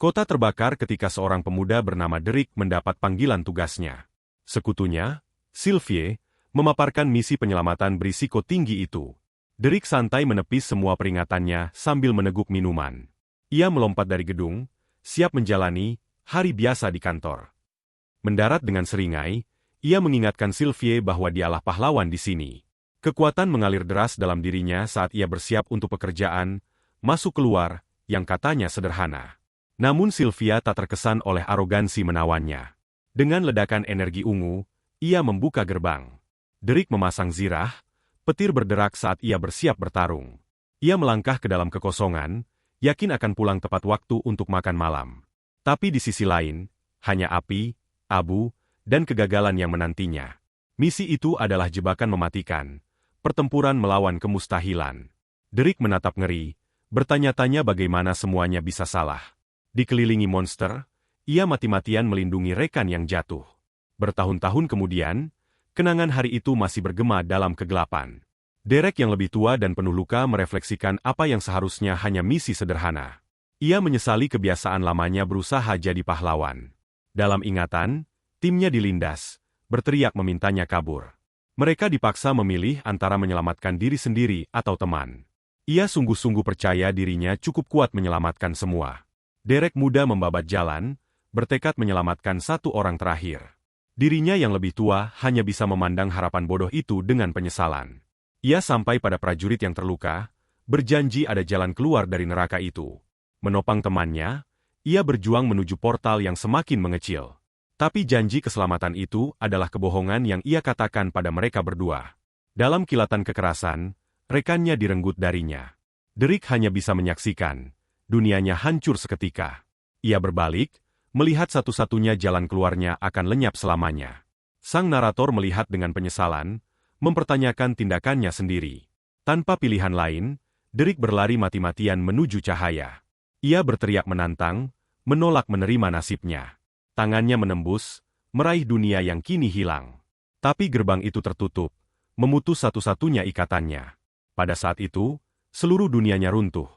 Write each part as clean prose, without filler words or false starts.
Kota terbakar ketika seorang pemuda bernama Derek mendapat panggilan tugasnya. Sekutunya, Sylvie, memaparkan misi penyelamatan berisiko tinggi itu. Derek santai menepis semua peringatannya sambil meneguk minuman. Ia melompat dari gedung, siap menjalani hari biasa di kantor. Mendarat dengan seringai, ia mengingatkan Sylvie bahwa dialah pahlawan di sini. Kekuatan mengalir deras dalam dirinya saat ia bersiap untuk pekerjaan, masuk keluar, yang katanya sederhana. Namun Sylvia tak terkesan oleh arogansi menawannya. Dengan ledakan energi ungu, ia membuka gerbang. Derek memasang zirah, petir berderak saat ia bersiap bertarung. Ia melangkah ke dalam kekosongan, yakin akan pulang tepat waktu untuk makan malam. Tapi di sisi lain, hanya api, abu, dan kegagalan yang menantinya. Misi itu adalah jebakan mematikan, pertempuran melawan kemustahilan. Derek menatap ngeri, bertanya-tanya bagaimana semuanya bisa salah. Dikelilingi monster, ia mati-matian melindungi rekan yang jatuh. Bertahun-tahun kemudian, kenangan hari itu masih bergema dalam kegelapan. Derek yang lebih tua dan penuh luka merefleksikan apa yang seharusnya hanya misi sederhana. Ia menyesali kebiasaan lamanya berusaha jadi pahlawan. Dalam ingatan, timnya dilindas, berteriak memintanya kabur. Mereka dipaksa memilih antara menyelamatkan diri sendiri atau teman. Ia sungguh-sungguh percaya dirinya cukup kuat menyelamatkan semua. Derek muda membabat jalan, bertekad menyelamatkan satu orang terakhir. Dirinya yang lebih tua hanya bisa memandang harapan bodoh itu dengan penyesalan. Ia sampai pada prajurit yang terluka, berjanji ada jalan keluar dari neraka itu. Menopang temannya, ia berjuang menuju portal yang semakin mengecil. Tapi janji keselamatan itu adalah kebohongan yang ia katakan pada mereka berdua. Dalam kilatan kekerasan, rekannya direnggut darinya. Derek hanya bisa menyaksikan. Dunianya hancur seketika. Ia berbalik, melihat satu-satunya jalan keluarnya akan lenyap selamanya. Sang narator melihat dengan penyesalan, mempertanyakan tindakannya sendiri. Tanpa pilihan lain, Derek berlari mati-matian menuju cahaya. Ia berteriak menantang, menolak menerima nasibnya. Tangannya menembus, meraih dunia yang kini hilang. Tapi gerbang itu tertutup, memutus satu-satunya ikatannya. Pada saat itu, seluruh dunianya runtuh.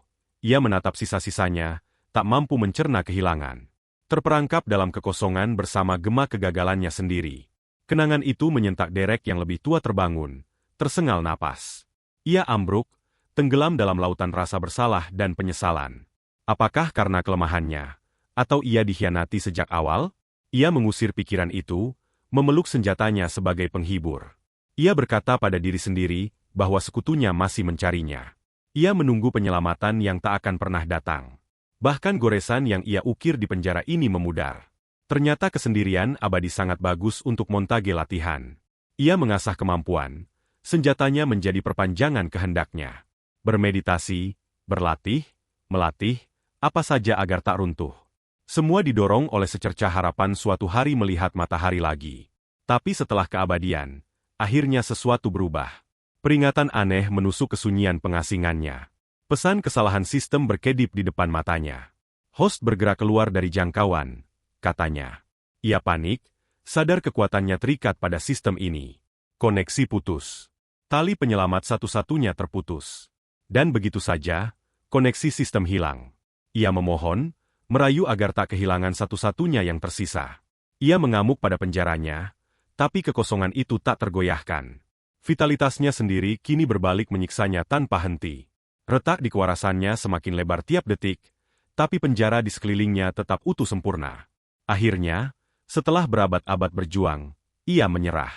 Ia menatap sisa-sisanya, tak mampu mencerna kehilangan. Terperangkap dalam kekosongan bersama gema kegagalannya sendiri. Kenangan itu menyentak Derek yang lebih tua terbangun, tersengal napas. Ia ambruk, tenggelam dalam lautan rasa bersalah dan penyesalan. Apakah karena kelemahannya? Atau ia dikhianati sejak awal? Ia mengusir pikiran itu, memeluk senjatanya sebagai penghibur. Ia berkata pada diri sendiri bahwa sekutunya masih mencarinya. Ia menunggu penyelamatan yang tak akan pernah datang. Bahkan goresan yang ia ukir di penjara ini memudar. Ternyata kesendirian abadi sangat bagus untuk montage latihan. Ia mengasah kemampuan, senjatanya menjadi perpanjangan kehendaknya. Bermeditasi, berlatih, melatih, apa saja agar tak runtuh. Semua didorong oleh secercah harapan suatu hari melihat matahari lagi. Tapi setelah keabadian, akhirnya sesuatu berubah. Peringatan aneh menusuk kesunyian pengasingannya. Pesan kesalahan sistem berkedip di depan matanya. Host bergerak keluar dari jangkauan, katanya. Ia panik, sadar kekuatannya terikat pada sistem ini. Koneksi putus. Tali penyelamat satu-satunya terputus. Dan begitu saja, koneksi sistem hilang. Ia memohon, merayu agar tak kehilangan satu-satunya yang tersisa. Ia mengamuk pada penjaranya, tapi kekosongan itu tak tergoyahkan. Vitalitasnya sendiri kini berbalik menyiksanya tanpa henti. Retak di kewarasannya semakin lebar tiap detik, tapi penjara di sekelilingnya tetap utuh sempurna. Akhirnya, setelah berabad-abad berjuang, ia menyerah.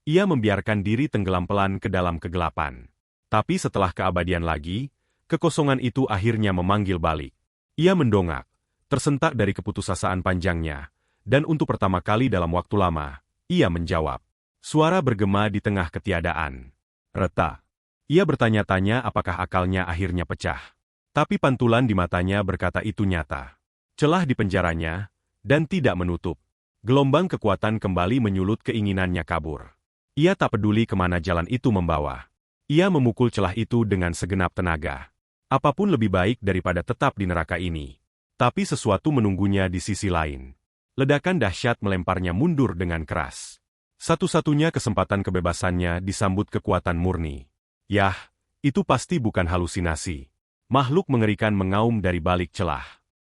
Ia membiarkan diri tenggelam pelan ke dalam kegelapan. Tapi setelah keabadian lagi, kekosongan itu akhirnya memanggil balik. Ia mendongak, tersentak dari keputusasaan panjangnya, dan untuk pertama kali dalam waktu lama, ia menjawab. Suara bergema di tengah ketiadaan. Reta. Ia bertanya-tanya apakah akalnya akhirnya pecah. Tapi pantulan di matanya berkata itu nyata. Celah di penjaranya, dan tidak menutup. Gelombang kekuatan kembali menyulut keinginannya kabur. Ia tak peduli kemana jalan itu membawa. Ia memukul celah itu dengan segenap tenaga. Apapun lebih baik daripada tetap di neraka ini. Tapi sesuatu menunggunya di sisi lain. Ledakan dahsyat melemparnya mundur dengan keras. Satu-satunya kesempatan kebebasannya disambut kekuatan murni. Yah, itu pasti bukan halusinasi. Makhluk mengerikan mengaum dari balik celah.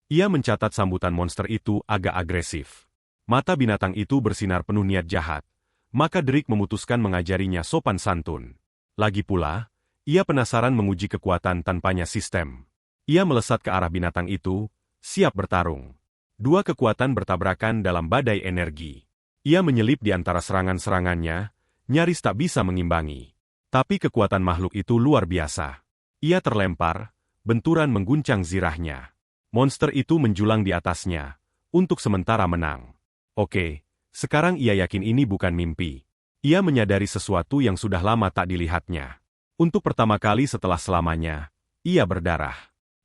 Ia mencatat sambutan monster itu agak agresif. Mata binatang itu bersinar penuh niat jahat. Maka Drake memutuskan mengajarinya sopan santun. Lagi pula, ia penasaran menguji kekuatan tanpanya sistem. Ia melesat ke arah binatang itu, siap bertarung. Dua kekuatan bertabrakan dalam badai energi. Ia menyelip di antara serangan-serangannya, nyaris tak bisa mengimbangi. Tapi kekuatan makhluk itu luar biasa. Ia terlempar, benturan mengguncang zirahnya. Monster itu menjulang di atasnya, untuk sementara menang. Oke, sekarang ia yakin ini bukan mimpi. Ia menyadari sesuatu yang sudah lama tak dilihatnya. Untuk pertama kali setelah selamanya, ia berdarah.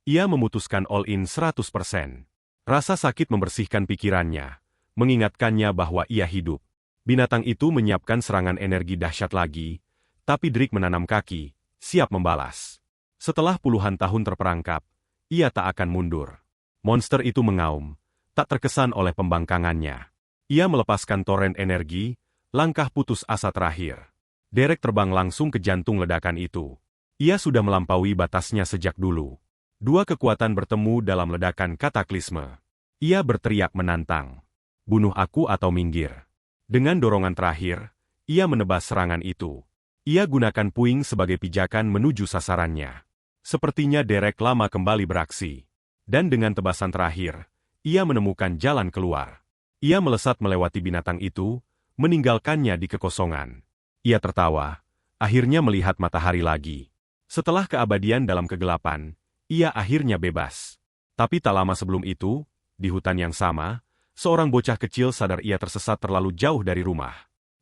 Ia memutuskan all-in 100%. Rasa sakit membersihkan pikirannya, mengingatkannya bahwa ia hidup. Binatang itu menyiapkan serangan energi dahsyat lagi, tapi Drake menanam kaki, siap membalas. Setelah puluhan tahun terperangkap, ia tak akan mundur. Monster itu mengaum, tak terkesan oleh pembangkangannya. Ia melepaskan toren energi, langkah putus asa terakhir. Derek terbang langsung ke jantung ledakan itu. Ia sudah melampaui batasnya sejak dulu. Dua kekuatan bertemu dalam ledakan kataklisme. Ia berteriak menantang. Bunuh aku atau minggir. Dengan dorongan terakhir, ia menebas serangan itu. Ia gunakan puing sebagai pijakan menuju sasarannya. Sepertinya Derek lama kembali beraksi. Dan dengan tebasan terakhir, ia menemukan jalan keluar. Ia melesat melewati binatang itu, meninggalkannya di kekosongan. Ia tertawa, akhirnya melihat matahari lagi. Setelah keabadian dalam kegelapan, ia akhirnya bebas. Tapi tak lama sebelum itu, di hutan yang sama, seorang bocah kecil sadar ia tersesat terlalu jauh dari rumah.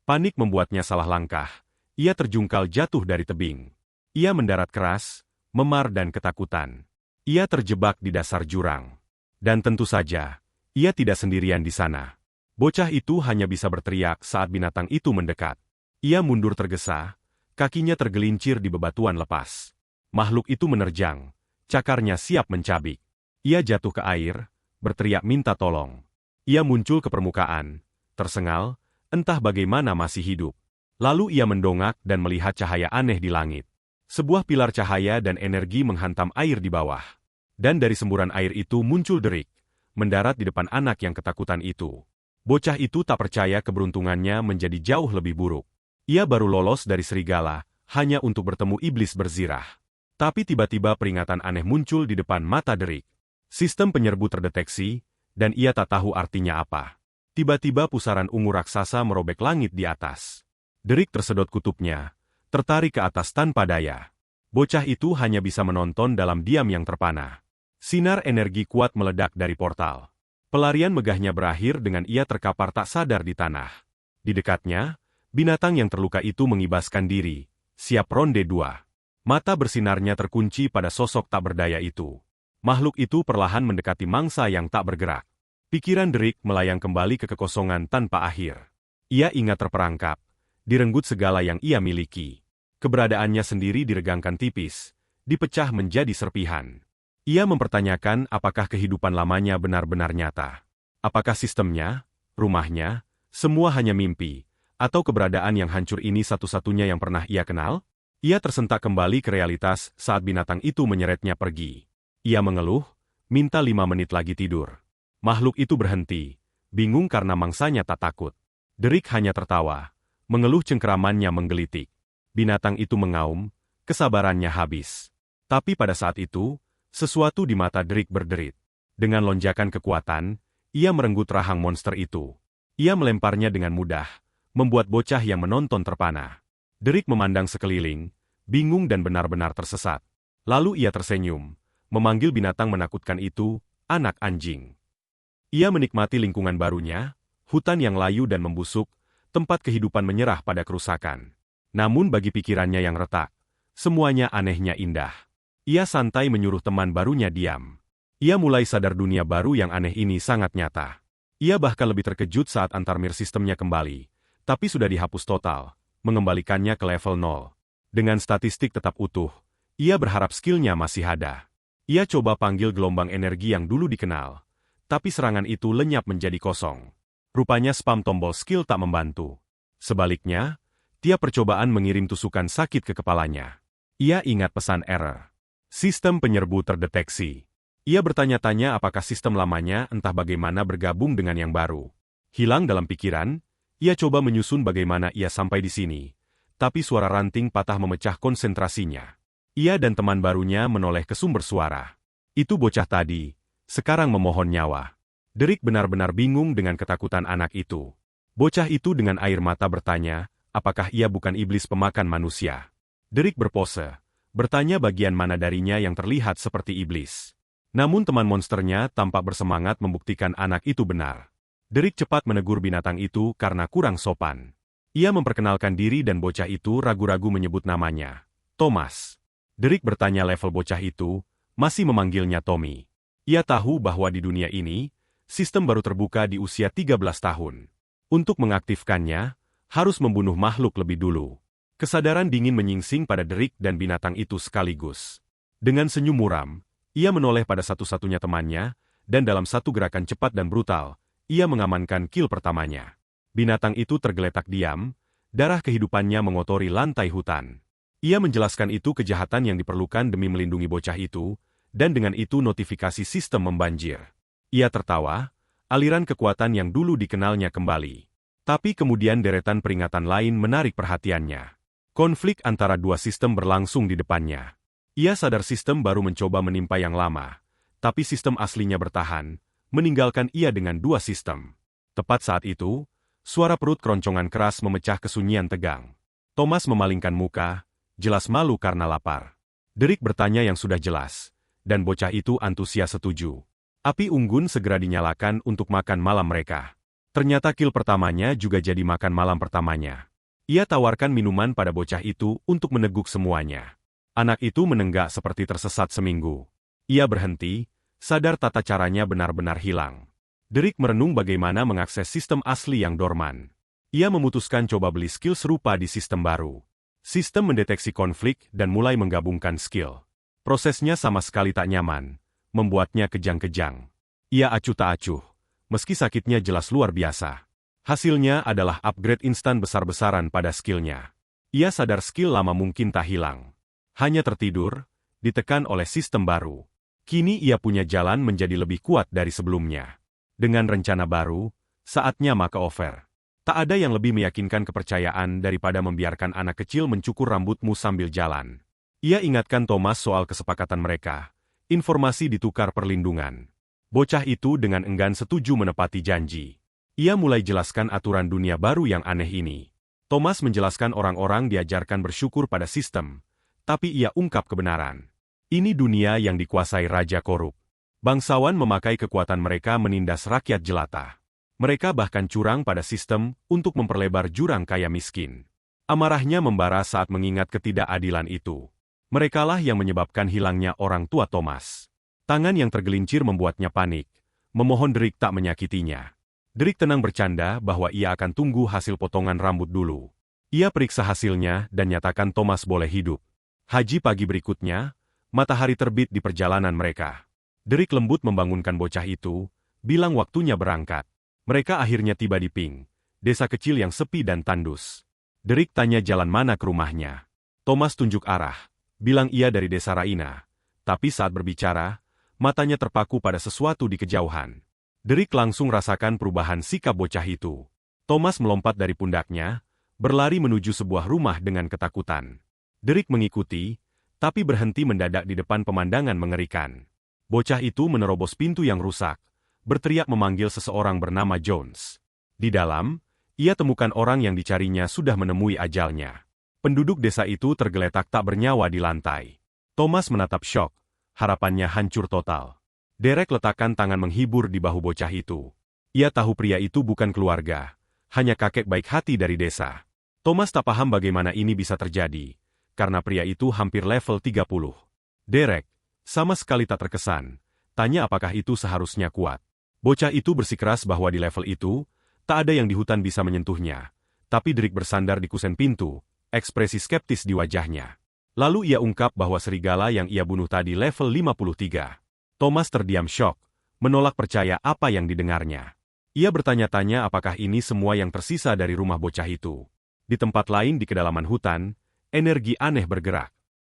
Panik membuatnya salah langkah. Ia terjungkal jatuh dari tebing. Ia mendarat keras, memar dan ketakutan. Ia terjebak di dasar jurang. Dan tentu saja, ia tidak sendirian di sana. Bocah itu hanya bisa berteriak saat binatang itu mendekat. Ia mundur tergesa, kakinya tergelincir di bebatuan lepas. Makhluk itu menerjang, cakarnya siap mencabik. Ia jatuh ke air, berteriak minta tolong. Ia muncul ke permukaan, tersengal, entah bagaimana masih hidup. Lalu ia mendongak dan melihat cahaya aneh di langit. Sebuah pilar cahaya dan energi menghantam air di bawah. Dan dari semburan air itu muncul Drake, mendarat di depan anak yang ketakutan itu. Bocah itu tak percaya keberuntungannya menjadi jauh lebih buruk. Ia baru lolos dari serigala, hanya untuk bertemu iblis berzirah. Tapi tiba-tiba peringatan aneh muncul di depan mata Drake. Sistem penyerbu terdeteksi, dan ia tak tahu artinya apa. Tiba-tiba pusaran ungu raksasa merobek langit di atas. Drake tersedot kutubnya, tertarik ke atas tanpa daya. Bocah itu hanya bisa menonton dalam diam yang terpana. Sinar energi kuat meledak dari portal. Pelarian megahnya berakhir dengan ia terkapar tak sadar di tanah. Di dekatnya, binatang yang terluka itu mengibaskan diri, siap ronde 2. Mata bersinarnya terkunci pada sosok tak berdaya itu. Makhluk itu perlahan mendekati mangsa yang tak bergerak. Pikiran Drake melayang kembali ke kekosongan tanpa akhir. Ia ingat terperangkap, direnggut segala yang ia miliki. Keberadaannya sendiri diregangkan tipis, dipecah menjadi serpihan. Ia mempertanyakan apakah kehidupan lamanya benar-benar nyata. Apakah sistemnya, rumahnya, semua hanya mimpi, atau keberadaan yang hancur ini satu-satunya yang pernah ia kenal? Ia tersentak kembali ke realitas saat binatang itu menyeretnya pergi. Ia mengeluh, minta 5 menit lagi tidur. Makhluk itu berhenti, bingung karena mangsanya tak takut. Drake hanya tertawa, mengeluh cengkeramannya menggelitik. Binatang itu mengaum, kesabarannya habis. Tapi pada saat itu, sesuatu di mata Drake berderit. Dengan lonjakan kekuatan, ia merenggut rahang monster itu. Ia melemparnya dengan mudah, membuat bocah yang menonton terpana. Drake memandang sekeliling, bingung dan benar-benar tersesat. Lalu ia tersenyum, memanggil binatang menakutkan itu, anak anjing. Ia menikmati lingkungan barunya, hutan yang layu dan membusuk, tempat kehidupan menyerah pada kerusakan. Namun bagi pikirannya yang retak, semuanya anehnya indah. Ia santai menyuruh teman barunya diam. Ia mulai sadar dunia baru yang aneh ini sangat nyata. Ia bahkan lebih terkejut saat antarmir sistemnya kembali, tapi sudah dihapus total, mengembalikannya ke level 0. Dengan statistik tetap utuh, ia berharap skillnya masih ada. Ia coba panggil gelombang energi yang dulu dikenal, tapi serangan itu lenyap menjadi kosong. Rupanya spam tombol skill tak membantu. Sebaliknya, tiap percobaan mengirim tusukan sakit ke kepalanya. Ia ingat pesan error. Sistem penyerbu terdeteksi. Ia bertanya-tanya apakah sistem lamanya entah bagaimana bergabung dengan yang baru. Hilang dalam pikiran, ia coba menyusun bagaimana ia sampai di sini. Tapi suara ranting patah memecah konsentrasinya. Ia dan teman barunya menoleh ke sumber suara. Itu bocah tadi, sekarang memohon nyawa. Derek benar-benar bingung dengan ketakutan anak itu. Bocah itu dengan air mata bertanya, apakah ia bukan iblis pemakan manusia? Derek berpose, bertanya bagian mana darinya yang terlihat seperti iblis. Namun teman monsternya tampak bersemangat membuktikan anak itu benar. Derek cepat menegur binatang itu karena kurang sopan. Ia memperkenalkan diri dan bocah itu ragu-ragu menyebut namanya. Thomas. Derek bertanya level bocah itu, masih memanggilnya Tommy. Ia tahu bahwa di dunia ini, sistem baru terbuka di usia 13 tahun. Untuk mengaktifkannya, harus membunuh makhluk lebih dulu. Kesadaran dingin menyingsing pada Derek dan binatang itu sekaligus. Dengan senyum muram, ia menoleh pada satu-satunya temannya, dan dalam satu gerakan cepat dan brutal, ia mengamankan kill pertamanya. Binatang itu tergeletak diam, darah kehidupannya mengotori lantai hutan. Ia menjelaskan itu kejahatan yang diperlukan demi melindungi bocah itu, dan dengan itu notifikasi sistem membanjir. Ia tertawa, aliran kekuatan yang dulu dikenalnya kembali. Tapi kemudian deretan peringatan lain menarik perhatiannya. Konflik antara dua sistem berlangsung di depannya. Ia sadar sistem baru mencoba menimpa yang lama, tapi sistem aslinya bertahan, meninggalkan ia dengan dua sistem. Tepat saat itu, suara perut keroncongan keras memecah kesunyian tegang. Thomas memalingkan muka, jelas malu karena lapar. Derek bertanya yang sudah jelas, dan bocah itu antusias setuju. Api unggun segera dinyalakan untuk makan malam mereka. Ternyata kill pertamanya juga jadi makan malam pertamanya. Ia tawarkan minuman pada bocah itu untuk meneguk semuanya. Anak itu menenggak seperti tersesat seminggu. Ia berhenti, sadar tata caranya benar-benar hilang. Derek merenung bagaimana mengakses sistem asli yang dorman. Ia memutuskan coba beli skill serupa di sistem baru. Sistem mendeteksi konflik dan mulai menggabungkan skill. Prosesnya sama sekali tak nyaman, membuatnya kejang-kejang. Ia acuh tak acuh, meski sakitnya jelas luar biasa. Hasilnya adalah upgrade instan besar-besaran pada skillnya. Ia sadar skill lama mungkin tak hilang. Hanya tertidur, ditekan oleh sistem baru. Kini ia punya jalan menjadi lebih kuat dari sebelumnya. Dengan rencana baru, saatnya makeover. Tak ada yang lebih meyakinkan kepercayaan daripada membiarkan anak kecil mencukur rambutmu sambil jalan. Ia ingatkan Thomas soal kesepakatan mereka. Informasi ditukar perlindungan. Bocah itu dengan enggan setuju menepati janji. Ia mulai jelaskan aturan dunia baru yang aneh ini. Thomas menjelaskan orang-orang diajarkan bersyukur pada sistem. Tapi ia ungkap kebenaran. Ini dunia yang dikuasai raja korup. Bangsawan memakai kekuatan mereka menindas rakyat jelata. Mereka bahkan curang pada sistem untuk memperlebar jurang kaya miskin. Amarahnya membara saat mengingat ketidakadilan itu. Merekalah yang menyebabkan hilangnya orang tua Thomas. Tangan yang tergelincir membuatnya panik. Memohon Derek tak menyakitinya. Derek tenang bercanda bahwa ia akan tunggu hasil potongan rambut dulu. Ia periksa hasilnya dan nyatakan Thomas boleh hidup. Haji pagi berikutnya, matahari terbit di perjalanan mereka. Derek lembut membangunkan bocah itu, bilang waktunya berangkat. Mereka akhirnya tiba di Ping, desa kecil yang sepi dan tandus. Derek tanya jalan mana ke rumahnya. Thomas tunjuk arah, bilang ia dari desa Raina. Tapi saat berbicara, matanya terpaku pada sesuatu di kejauhan. Derek langsung rasakan perubahan sikap bocah itu. Thomas melompat dari pundaknya, berlari menuju sebuah rumah dengan ketakutan. Derek mengikuti, tapi berhenti mendadak di depan pemandangan mengerikan. Bocah itu menerobos pintu yang rusak, berteriak memanggil seseorang bernama Jones. Di dalam, ia temukan orang yang dicarinya sudah menemui ajalnya. Penduduk desa itu tergeletak tak bernyawa di lantai. Thomas menatap syok, harapannya hancur total. Derek letakkan tangan menghibur di bahu bocah itu. Ia tahu pria itu bukan keluarga, hanya kakek baik hati dari desa. Thomas tak paham bagaimana ini bisa terjadi. Karena pria itu hampir level 30. Derek, sama sekali tak terkesan, tanya apakah itu seharusnya kuat. Bocah itu bersikeras bahwa di level itu, tak ada yang di hutan bisa menyentuhnya. Tapi Derek bersandar di kusen pintu, ekspresi skeptis di wajahnya. Lalu ia ungkap bahwa serigala yang ia bunuh tadi level 53. Thomas terdiam syok, menolak percaya apa yang didengarnya. Ia bertanya-tanya apakah ini semua yang tersisa dari rumah bocah itu. Di tempat lain di kedalaman hutan, energi aneh bergerak.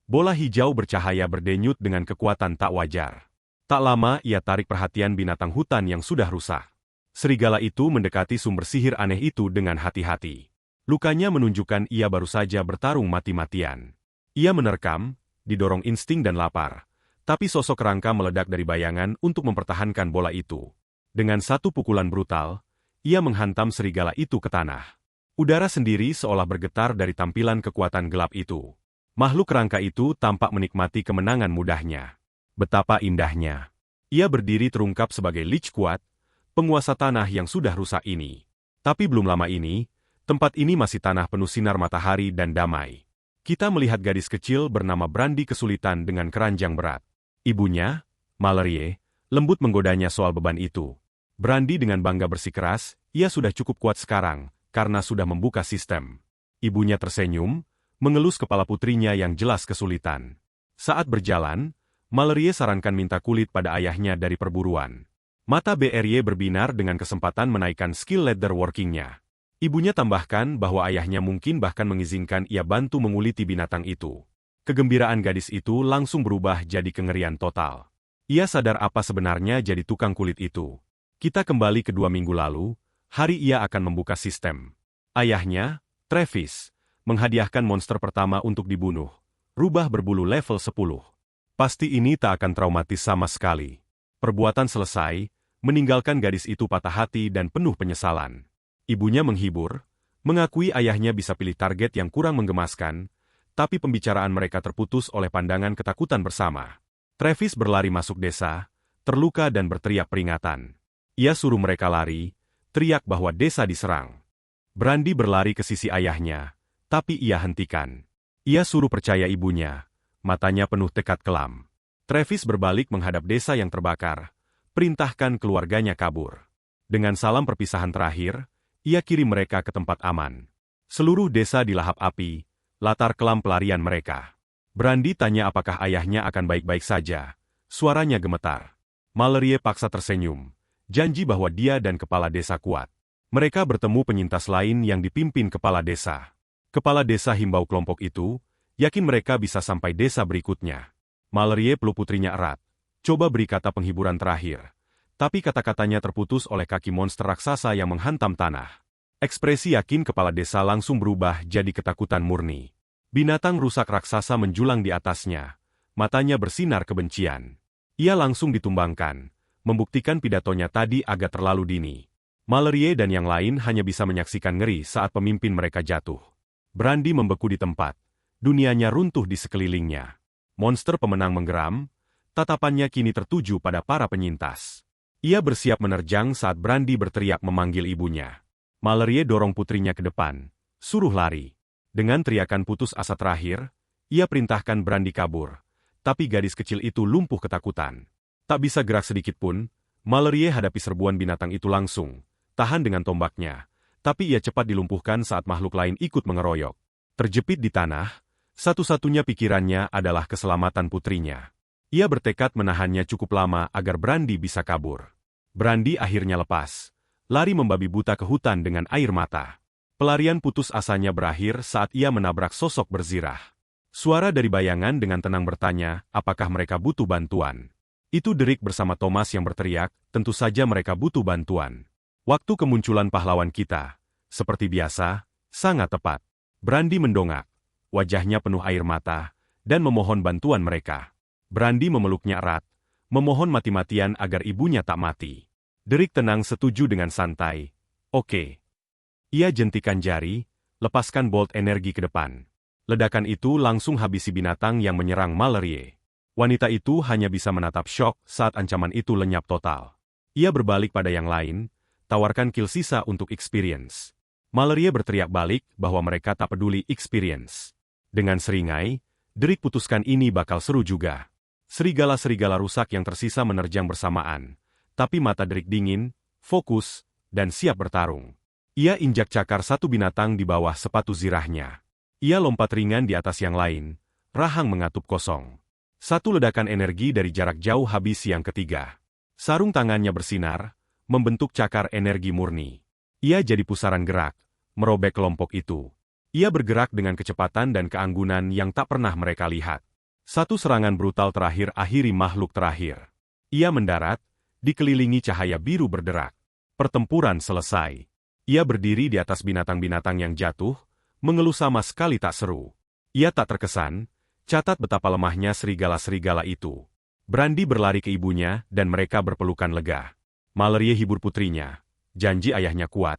Bola hijau bercahaya berdenyut dengan kekuatan tak wajar. Tak lama ia tarik perhatian binatang hutan yang sudah rusak. Serigala itu mendekati sumber sihir aneh itu dengan hati-hati. Lukanya menunjukkan ia baru saja bertarung mati-matian. Ia menerkam, didorong insting dan lapar. Tapi sosok kerangka meledak dari bayangan untuk mempertahankan bola itu. Dengan satu pukulan brutal, ia menghantam serigala itu ke tanah. Udara sendiri seolah bergetar dari tampilan kekuatan gelap itu. Makhluk kerangka itu tampak menikmati kemenangan mudahnya. Betapa indahnya. Ia berdiri terungkap sebagai Lich kuat, penguasa tanah yang sudah rusak ini. Tapi belum lama ini, tempat ini masih tanah penuh sinar matahari dan damai. Kita melihat gadis kecil bernama Brandy kesulitan dengan keranjang berat. Ibunya, Mallory, lembut menggodanya soal beban itu. Brandy dengan bangga bersikeras, ia sudah cukup kuat sekarang, karena sudah membuka sistem. Ibunya tersenyum, mengelus kepala putrinya yang jelas kesulitan. Saat berjalan, Mallory sarankan minta kulit pada ayahnya dari perburuan. Mata BRY berbinar dengan kesempatan menaikkan skill leather working-nya. Ibunya tambahkan bahwa ayahnya mungkin bahkan mengizinkan ia bantu menguliti binatang itu. Kegembiraan gadis itu langsung berubah jadi kengerian total. Ia sadar apa sebenarnya jadi tukang kulit itu. Kita kembali ke 2 minggu lalu, hari ia akan membuka sistem. Ayahnya, Travis, menghadiahkan monster pertama untuk dibunuh. Rubah berbulu level 10. Pasti ini tak akan traumatis sama sekali. Perbuatan selesai, meninggalkan gadis itu patah hati dan penuh penyesalan. Ibunya menghibur, mengakui ayahnya bisa pilih target yang kurang menggemaskan, tapi pembicaraan mereka terputus oleh pandangan ketakutan bersama. Travis berlari masuk desa, terluka dan berteriak peringatan. Ia suruh mereka lari, teriak bahwa desa diserang. Brandy berlari ke sisi ayahnya, tapi ia hentikan. Ia suruh percaya ibunya, matanya penuh tekad kelam. Travis berbalik menghadap desa yang terbakar, perintahkan keluarganya kabur. Dengan salam perpisahan terakhir, ia kirim mereka ke tempat aman. Seluruh desa dilahap api, latar kelam pelarian mereka. Brandy tanya apakah ayahnya akan baik-baik saja. Suaranya gemetar. Mallory paksa tersenyum, janji bahwa dia dan kepala desa kuat. Mereka bertemu penyintas lain yang dipimpin kepala desa. Kepala desa himbau kelompok itu, yakin mereka bisa sampai desa berikutnya. Mallory peluk putrinya erat. Coba beri kata penghiburan terakhir. Tapi kata-katanya terputus oleh kaki monster raksasa yang menghantam tanah. Ekspresi yakin kepala desa langsung berubah jadi ketakutan murni. Binatang rusak raksasa menjulang di atasnya. Matanya bersinar kebencian. Ia langsung ditumbangkan, membuktikan pidatonya tadi agak terlalu dini. Mallory dan yang lain hanya bisa menyaksikan ngeri saat pemimpin mereka jatuh. Brandy membeku di tempat. Dunianya runtuh di sekelilingnya. Monster pemenang menggeram, tatapannya kini tertuju pada para penyintas. Ia bersiap menerjang saat Brandy berteriak memanggil ibunya. Mallory dorong putrinya ke depan, suruh lari. Dengan teriakan putus asa terakhir, ia perintahkan Brandy kabur. Tapi gadis kecil itu lumpuh ketakutan. Tak bisa gerak sedikit pun, Mallory hadapi serbuan binatang itu langsung. Tahan dengan tombaknya, tapi ia cepat dilumpuhkan saat makhluk lain ikut mengeroyok. Terjepit di tanah, satu-satunya pikirannya adalah keselamatan putrinya. Ia bertekad menahannya cukup lama agar Brandy bisa kabur. Brandy akhirnya lepas, lari membabi buta ke hutan dengan air mata. Pelarian putus asanya berakhir saat ia menabrak sosok berzirah. Suara dari bayangan dengan tenang bertanya, apakah mereka butuh bantuan? Itu Derek bersama Thomas yang berteriak, tentu saja mereka butuh bantuan. Waktu kemunculan pahlawan kita, seperti biasa, sangat tepat. Brandy mendongak, wajahnya penuh air mata, dan memohon bantuan mereka. Brandy memeluknya erat, memohon mati-matian agar ibunya tak mati. Derek tenang setuju dengan santai. Oke. Ia jentikan jari, lepaskan bolt energi ke depan. Ledakan itu langsung habisi binatang yang menyerang Mallory. Wanita itu hanya bisa menatap syok saat ancaman itu lenyap total. Ia berbalik pada yang lain, tawarkan kill sisa untuk experience. Mallory berteriak balik bahwa mereka tak peduli experience. Dengan seringai, Derek putuskan ini bakal seru juga. Serigala-serigala rusak yang tersisa menerjang bersamaan. Tapi mata Derek dingin, fokus, dan siap bertarung. Ia injak cakar satu binatang di bawah sepatu zirahnya. Ia lompat ringan di atas yang lain, rahang mengatup kosong. Satu ledakan energi dari jarak jauh habis yang ketiga. Sarung tangannya bersinar, membentuk cakar energi murni. Ia jadi pusaran gerak, merobek kelompok itu. Ia bergerak dengan kecepatan dan keanggunan yang tak pernah mereka lihat. Satu serangan brutal terakhir akhiri makhluk terakhir. Ia mendarat, dikelilingi cahaya biru berderak. Pertempuran selesai. Ia berdiri di atas binatang-binatang yang jatuh, mengeluh sama sekali tak seru. Ia tak terkesan, catat betapa lemahnya serigala-serigala itu. Brandy berlari ke ibunya dan mereka berpelukan lega. Mallory hibur putrinya. Janji ayahnya kuat.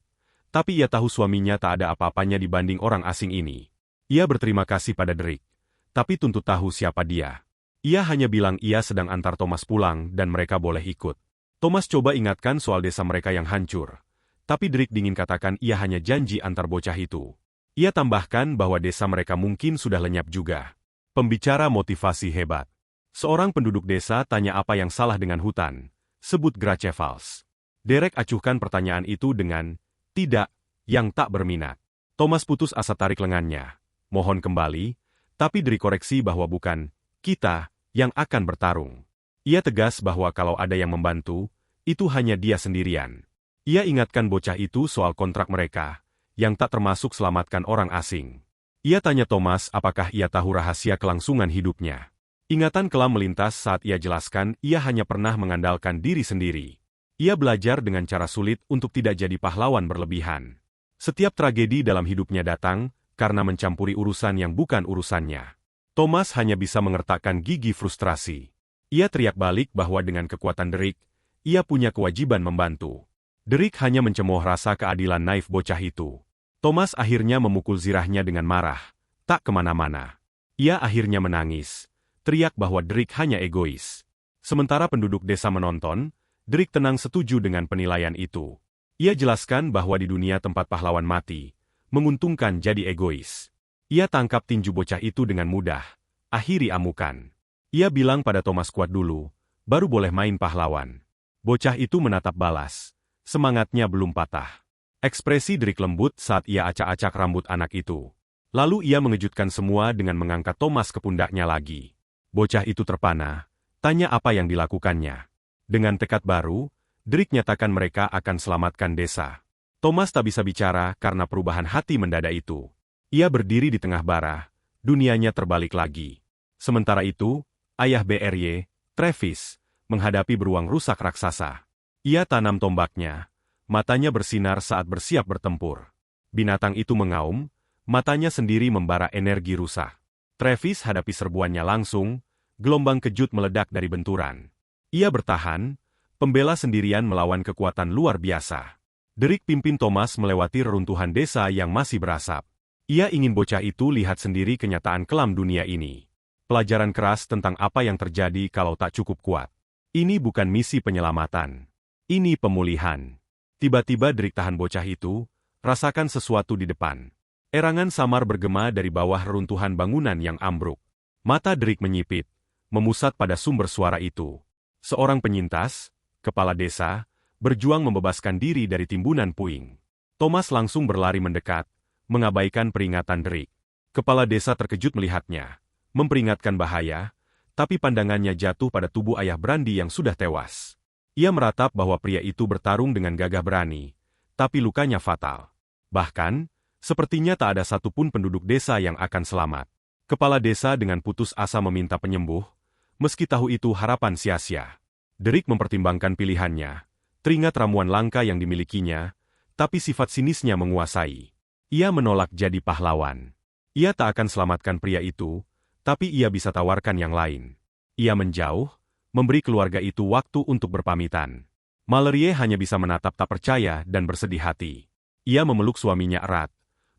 Tapi ia tahu suaminya tak ada apa-apanya dibanding orang asing ini. Ia berterima kasih pada Drake. Tapi tuntut tahu siapa dia. Ia hanya bilang ia sedang antar Thomas pulang dan mereka boleh ikut. Thomas coba ingatkan soal desa mereka yang hancur. Tapi Drake dingin katakan ia hanya janji antar bocah itu. Ia tambahkan bahwa desa mereka mungkin sudah lenyap juga. Pembicara motivasi hebat. Seorang penduduk desa tanya apa yang salah dengan hutan. Sebut Grachevals. Derek acuhkan pertanyaan itu dengan, tidak, yang tak berminat. Thomas putus asa tarik lengannya. Mohon kembali, tapi Drake koreksi bahwa bukan kita yang akan bertarung. Ia tegas bahwa kalau ada yang membantu, itu hanya dia sendirian. Ia ingatkan bocah itu soal kontrak mereka, yang tak termasuk selamatkan orang asing. Ia tanya Thomas apakah ia tahu rahasia kelangsungan hidupnya. Ingatan kelam melintas saat ia jelaskan ia hanya pernah mengandalkan diri sendiri. Ia belajar dengan cara sulit untuk tidak jadi pahlawan berlebihan. Setiap tragedi dalam hidupnya datang karena mencampuri urusan yang bukan urusannya. Thomas hanya bisa mengertakkan gigi frustrasi. Ia teriak balik bahwa dengan kekuatan Drake, ia punya kewajiban membantu. Drake hanya mencemooh rasa keadilan naif bocah itu. Thomas akhirnya memukul zirahnya dengan marah, tak kemana-mana. Ia akhirnya menangis, teriak bahwa Drake hanya egois. Sementara penduduk desa menonton, Drake tenang setuju dengan penilaian itu. Ia jelaskan bahwa di dunia tempat pahlawan mati, menguntungkan jadi egois. Ia tangkap tinju bocah itu dengan mudah, akhiri amukan. Ia bilang pada Thomas kuat dulu, baru boleh main pahlawan. Bocah itu menatap balas. Semangatnya belum patah. Ekspresi Drake lembut saat ia acak-acak rambut anak itu. Lalu ia mengejutkan semua dengan mengangkat Thomas ke pundaknya lagi. Bocah itu terpana, tanya apa yang dilakukannya. Dengan tekad baru, Drake nyatakan mereka akan selamatkan desa. Thomas tak bisa bicara karena perubahan hati mendadak itu. Ia berdiri di tengah bara, dunianya terbalik lagi. Sementara itu, ayah BRY, Travis, menghadapi beruang rusak raksasa. Ia tanam tombaknya, matanya bersinar saat bersiap bertempur. Binatang itu mengaum, matanya sendiri membara energi rusak. Travis hadapi serbuannya langsung, gelombang kejut meledak dari benturan. Ia bertahan, pembela sendirian melawan kekuatan luar biasa. Drake pimpin Thomas melewati reruntuhan desa yang masih berasap. Ia ingin bocah itu lihat sendiri kenyataan kelam dunia ini. Pelajaran keras tentang apa yang terjadi kalau tak cukup kuat. Ini bukan misi penyelamatan. Ini pemulihan. Tiba-tiba Drake tahan bocah itu, rasakan sesuatu di depan. Erangan samar bergema dari bawah reruntuhan bangunan yang ambruk. Mata Drake menyipit, memusat pada sumber suara itu. Seorang penyintas, kepala desa, berjuang membebaskan diri dari timbunan puing. Thomas langsung berlari mendekat, mengabaikan peringatan Drake. Kepala desa terkejut melihatnya, memperingatkan bahaya, tapi pandangannya jatuh pada tubuh ayah Brandy yang sudah tewas. Ia meratap bahwa pria itu bertarung dengan gagah berani, tapi lukanya fatal. Bahkan, sepertinya tak ada satupun penduduk desa yang akan selamat. Kepala desa dengan putus asa meminta penyembuh, meski tahu itu harapan sia-sia. Drake mempertimbangkan pilihannya, teringat ramuan langka yang dimilikinya, tapi sifat sinisnya menguasai. Ia menolak jadi pahlawan. Ia tak akan selamatkan pria itu, tapi ia bisa tawarkan yang lain. Ia menjauh, memberi keluarga itu waktu untuk berpamitan. Mallory hanya bisa menatap tak percaya dan bersedih hati. Ia memeluk suaminya erat,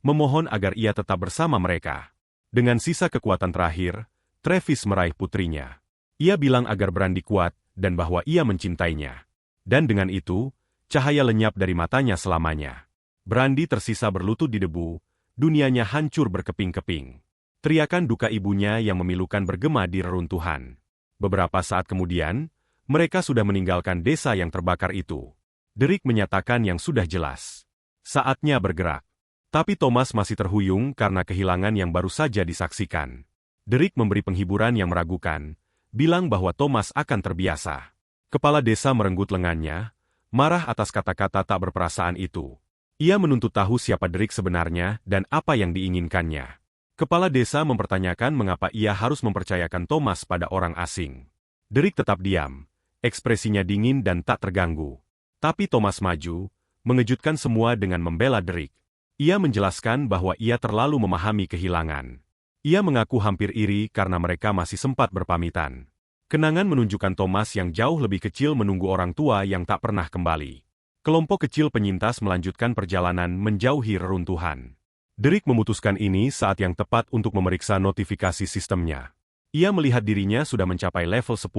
memohon agar ia tetap bersama mereka. Dengan sisa kekuatan terakhir, Travis meraih putrinya. Ia bilang agar Brandy kuat, dan bahwa ia mencintainya. Dan dengan itu, cahaya lenyap dari matanya selamanya. Brandy tersisa berlutut di debu, dunianya hancur berkeping-keping. Teriakan duka ibunya yang memilukan bergema di reruntuhan. Beberapa saat kemudian, mereka sudah meninggalkan desa yang terbakar itu. Drake menyatakan yang sudah jelas. Saatnya bergerak. Tapi Thomas masih terhuyung karena kehilangan yang baru saja disaksikan. Drake memberi penghiburan yang meragukan, bilang bahwa Thomas akan terbiasa. Kepala desa merenggut lengannya, marah atas kata-kata tak berperasaan itu. Ia menuntut tahu siapa Drake sebenarnya dan apa yang diinginkannya. Kepala desa mempertanyakan mengapa ia harus mempercayakan Thomas pada orang asing. Drake tetap diam. Ekspresinya dingin dan tak terganggu. Tapi Thomas maju, mengejutkan semua dengan membela Derek. Ia menjelaskan bahwa ia terlalu memahami kehilangan. Ia mengaku hampir iri karena mereka masih sempat berpamitan. Kenangan menunjukkan Thomas yang jauh lebih kecil menunggu orang tua yang tak pernah kembali. Kelompok kecil penyintas melanjutkan perjalanan menjauhi reruntuhan. Derek memutuskan ini saat yang tepat untuk memeriksa notifikasi sistemnya. Ia melihat dirinya sudah mencapai level 10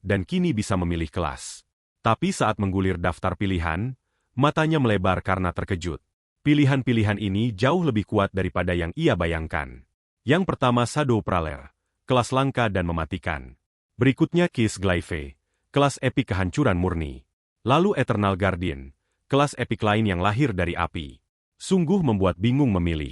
dan kini bisa memilih kelas. Tapi saat menggulir daftar pilihan, matanya melebar karena terkejut. Pilihan-pilihan ini jauh lebih kuat daripada yang ia bayangkan. Yang pertama Shadow Praller, kelas langka dan mematikan. Berikutnya Kiss Glyph, kelas epik kehancuran murni. Lalu Eternal Guardian, kelas epik lain yang lahir dari api. Sungguh membuat bingung memilih.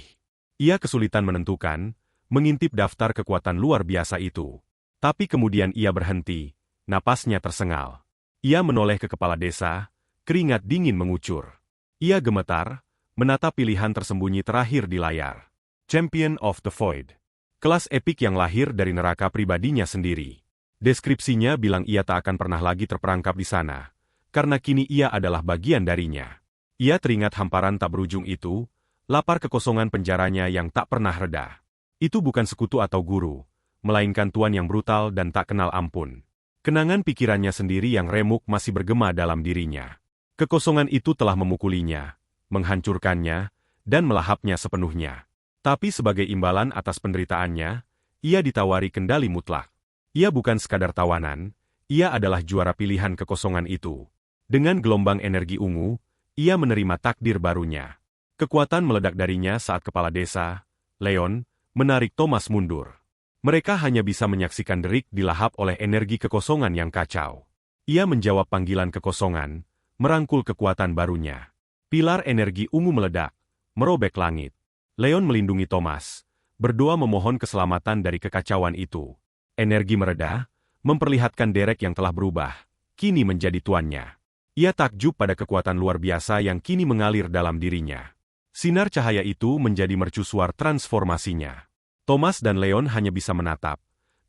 Ia kesulitan menentukan, mengintip daftar kekuatan luar biasa itu. Tapi kemudian ia berhenti, napasnya tersengal. Ia menoleh ke kepala desa, keringat dingin mengucur. Ia gemetar, menatap pilihan tersembunyi terakhir di layar. Champion of the Void. Kelas epik yang lahir dari neraka pribadinya sendiri. Deskripsinya bilang ia tak akan pernah lagi terperangkap di sana, karena kini ia adalah bagian darinya. Ia teringat hamparan tak berujung itu, lapar kekosongan penjaranya yang tak pernah reda. Itu bukan sekutu atau guru, melainkan tuan yang brutal dan tak kenal ampun. Kenangan pikirannya sendiri yang remuk masih bergema dalam dirinya. Kekosongan itu telah memukulinya, menghancurkannya, dan melahapnya sepenuhnya. Tapi sebagai imbalan atas penderitaannya, ia ditawari kendali mutlak. Ia bukan sekadar tawanan, ia adalah juara pilihan kekosongan itu. Dengan gelombang energi ungu, ia menerima takdir barunya. Kekuatan meledak darinya saat kepala desa, Leon, menarik Thomas mundur. Mereka hanya bisa menyaksikan Derek dilahap oleh energi kekosongan yang kacau. Ia menjawab panggilan kekosongan, merangkul kekuatan barunya. Pilar energi ungu meledak, merobek langit. Leon melindungi Thomas, berdoa memohon keselamatan dari kekacauan itu. Energi mereda, memperlihatkan Derek yang telah berubah, kini menjadi tuannya. Ia takjub pada kekuatan luar biasa yang kini mengalir dalam dirinya. Sinar cahaya itu menjadi mercusuar transformasinya. Thomas dan Leon hanya bisa menatap,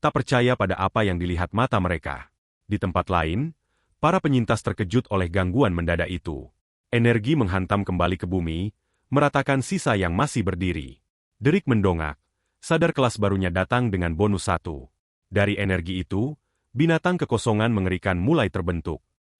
tak percaya pada apa yang dilihat mata mereka. Di tempat lain, para penyintas terkejut oleh gangguan mendadak itu. Energi menghantam kembali ke bumi, meratakan sisa yang masih berdiri. Derek mendongak, sadar kelas barunya datang dengan bonus 1. Dari energi itu, binatang kekosongan mengerikan mulai terbentuk.